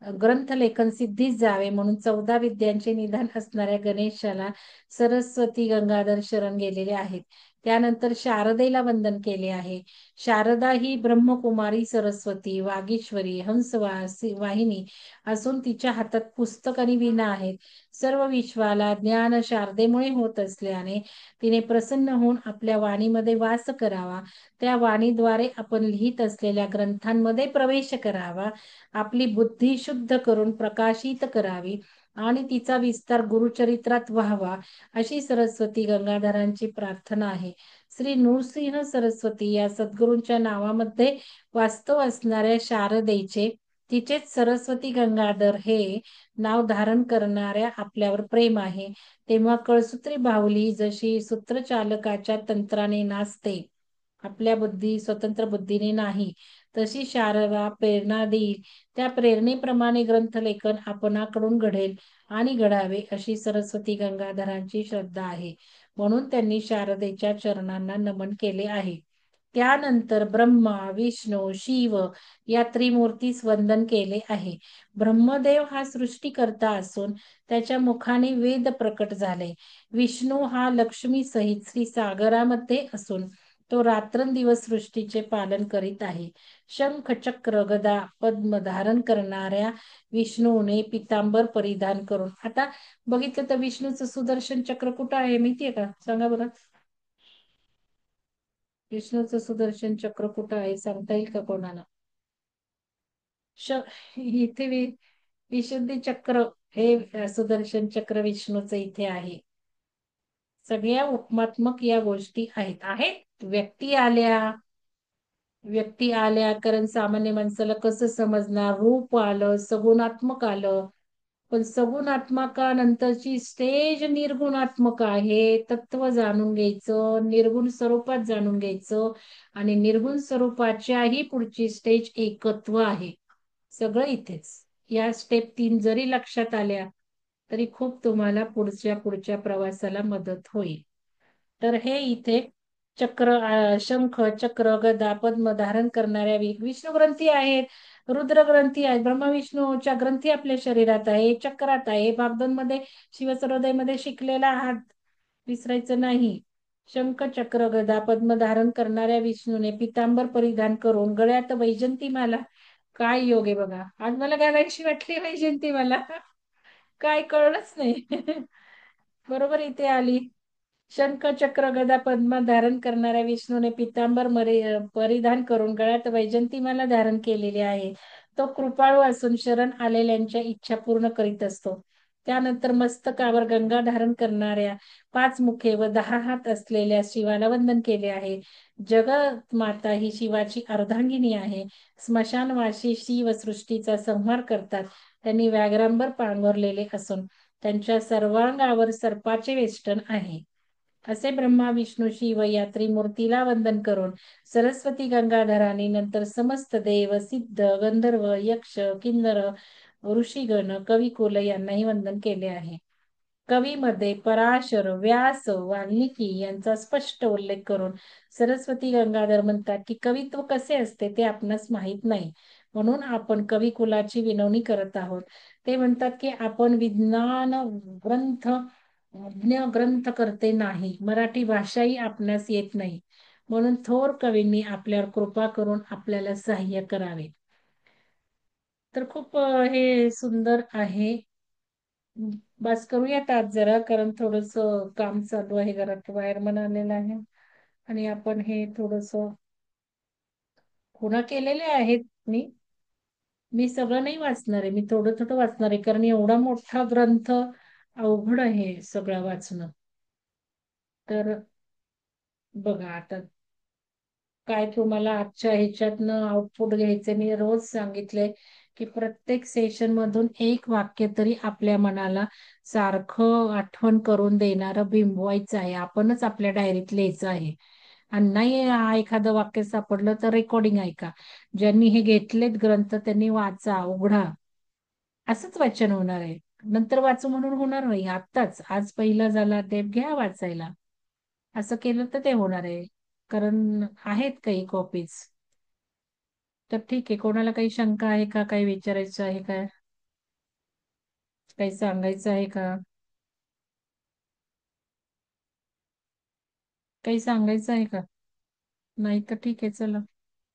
ग्रंथलेखन सिद्धीस जावे म्हणून 14 विद्यांचे निधान असणाऱ्या गणेशाला सरस्वती गंगाधर शरण गेलेले आहेत. त्यानंतर शारदेला वंदन केले आहे. शारदा ही ब्रह्मकुमारी सरस्वती वागीश्वरी वाहिनी असून तिच्या हातात पुस्तक आणि वीणा आहेत. सर्व विश्वाला ज्ञान शारदेमुळे होत असल्याने तिने प्रसन्न होऊन आपल्या वाणीमध्ये वास करावा. त्या वाणीद्वारे आपण लिहित असलेल्या ग्रंथांमध्ये प्रवेश करावा. आपली बुद्धी शुद्ध करून प्रकाशित करावी आणि तिचा विस्तार गुरुचरित्रात व्हावा अशी सरस्वती गंगाधरांची प्रार्थना आहे. श्री नृसिंह सरस्वती या सद्गुरूंच्या नावामध्ये वास्तव असणाऱ्या शारदेचे तिचेच सरस्वती गंगाधर हे नाव धारण करणाऱ्या आपल्यावर प्रेम आहे. तेव्हा कळसूत्री बाहुली जशी सूत्रचालकाच्या तंत्राने नाचते, आपल्या स्वतंत्र बुद्धीने नाही, तशी शारदा प्रेरणा देईल. त्या प्रेरणेप्रमाणे ग्रंथलेखन आपणाकडून घडेल आणि घडावे अशी सरस्वती गंगाधरांची श्रद्धा आहे. म्हणून त्यांनी शारदेच्या चरणांना नमन केले आहे. त्यानंतर ब्रह्मा विष्णू शिव या त्रिमूर्तीस वंदन केले आहे. ब्रह्मदेव हा सृष्टीकर्ता असून त्याच्या मुखाने वेद प्रकट झाले. विष्णू हा लक्ष्मी सहित श्री सागरामध्ये असून तो रात्रंदिवस सृष्टीचे पालन करीत आहे. शंख चक्र गदा पद्म धारण करणाऱ्या विष्णूने पितांबर परिधान करून आता बघितलं तर विष्णूचं सुदर्शन चक्र कुठं आहे माहितीये का? सांगा बरं. विष्णूचं सुदर्शन चक्र कुठं आहे सांगता येईल का कोणाला? श इथे विशुद्धी चक्र हे सुदर्शन चक्र विष्णूचं इथे आहे. सगळ्या उपमात्मक या गोष्टी आहेत आहेत व्यक्ती आल्या कारण सामान्य माणसाला कसं समजणार. रूप आलं सगुणात्मक आलं पण सगुणात्मकानंतरची स्टेज निर्गुणात्मक आहे. तत्व जाणून घ्यायचं निर्गुण स्वरूपात जाणून घ्यायचं आणि निर्गुण स्वरूपाच्याही पुढची स्टेज एकत्व आहे. सगळं इथेच. या स्टेप 3 जरी लक्षात आल्या तरी खूप तुम्हाला पुढच्या पुढच्या प्रवासाला मदत होईल. तर हे इथे शंख चक्र गदा पद्म धारण करणाऱ्या विष्णू ग्रंथी आहेत. रुद्र ग्रंथी आहेत. ब्रह्मा विष्णूच्या ग्रंथी आपल्या शरीरात आहे चक्रात आहे. भाग 2 मध्ये शिवसरोदयमध्ये शिकलेला आहात विसरायचं नाही. शंख चक्र गदा पद्म धारण करणाऱ्या विष्णूने पितांबर परिधान करून गळ्यात वैजंती माला. काय योग आहे बघा. आज मला घालायची वाटली वैजंती मला. काय कळलंच नाही. बरोबर इथे आली. शंख चक्र गदा पद्म धारण करणाऱ्या विष्णूने पितांबर परिधान करून गळ्यात वैजंतीमाला धारण केलेली आहे. तो कृपाळू असून शरण आलेल्यांच्या इच्छा पूर्ण करीत असतो. त्यानंतर मस्तकावर गंगा धारण करणाऱ्या 5 मुखे व 10 हात असलेल्या शिवाला वंदन केले आहे. जगत माता ही शिवाची अर्धांगिनी आहे. स्मशानवासी शिव सृष्टीचा संहार करतात. त्यांनी व्याघ्रांबर पांघरलेले असून त्यांच्या सर्वांगावर सर्पाचे वेष्टन आहे. असे ब्रह्मा विष्णू शिव या त्रिमूर्तीला वंदन करून सरस्वती गंगाधरांनी नंतर समस्त देव सिद्ध गंधर्व यक्ष किन्नर ऋषीगण कविकुल यांनाही वंदन केले आहे. कवीमध्ये पराशर, व्यास, वाल्मिकी यांचा स्पष्ट उल्लेख करून सरस्वती गंगाधर म्हणतात की कवित्व कसे असते ते आपणास माहीत नाही. म्हणून आपण कवी कुलाची विनवणी करत आहोत. ते म्हणतात की आपण विज्ञान ग्रंथ ग्रंथ करते नाही. मराठी भाषाही आपणास येत नाही. म्हणून थोर कवींनी आपल्यावर कृपा करून आपल्याला सहाय्य करावे. तर खूप हे सुंदर आहे. बस करूयात आज जरा, कारण थोडस काम चालू आहे, घरात वायरमन आलेला आहे आणि आपण हे थोडस खुणा केलेले आहेत. मी सगळं नाही वाचणार आहे, मी थोडं थोडं वाचणार आहे, कारण एवढा मोठा ग्रंथ अवघड आहे सगळं वाचणं. तर बघा आता काय तुम्हाला आजच्या ह्याच्यातनं आउटपुट घ्यायचे. मी रोज सांगितलंय की प्रत्येक सेशन मधून एक वाक्य तरी आपल्या मनाला सारखं आठवण करून देणारं बिंबवायचं आहे. आपणच आपल्या डायरीत लिहायचं आहे. आणि नाही एखादं वाक्य सापडलं तर रेकॉर्डिंग ऐका. ज्यांनी हे घेतलेत ग्रंथ त्यांनी वाचा, उघडा. असंच वाचन होणार आहे. नंतर वाचू म्हणून होणार नाही. आत्ताच आज पहिला झाला ते घ्या वाचायला. असं केलं तर ते होणार आहे. कारण आहेत काही कॉपीज. तर ठीक आहे, कोणाला काही शंका आहे का, काही विचारायचं आहे का, काही सांगायचं आहे का, काही सांगायचं आहे का? नाही तर ठीक आहे, चला.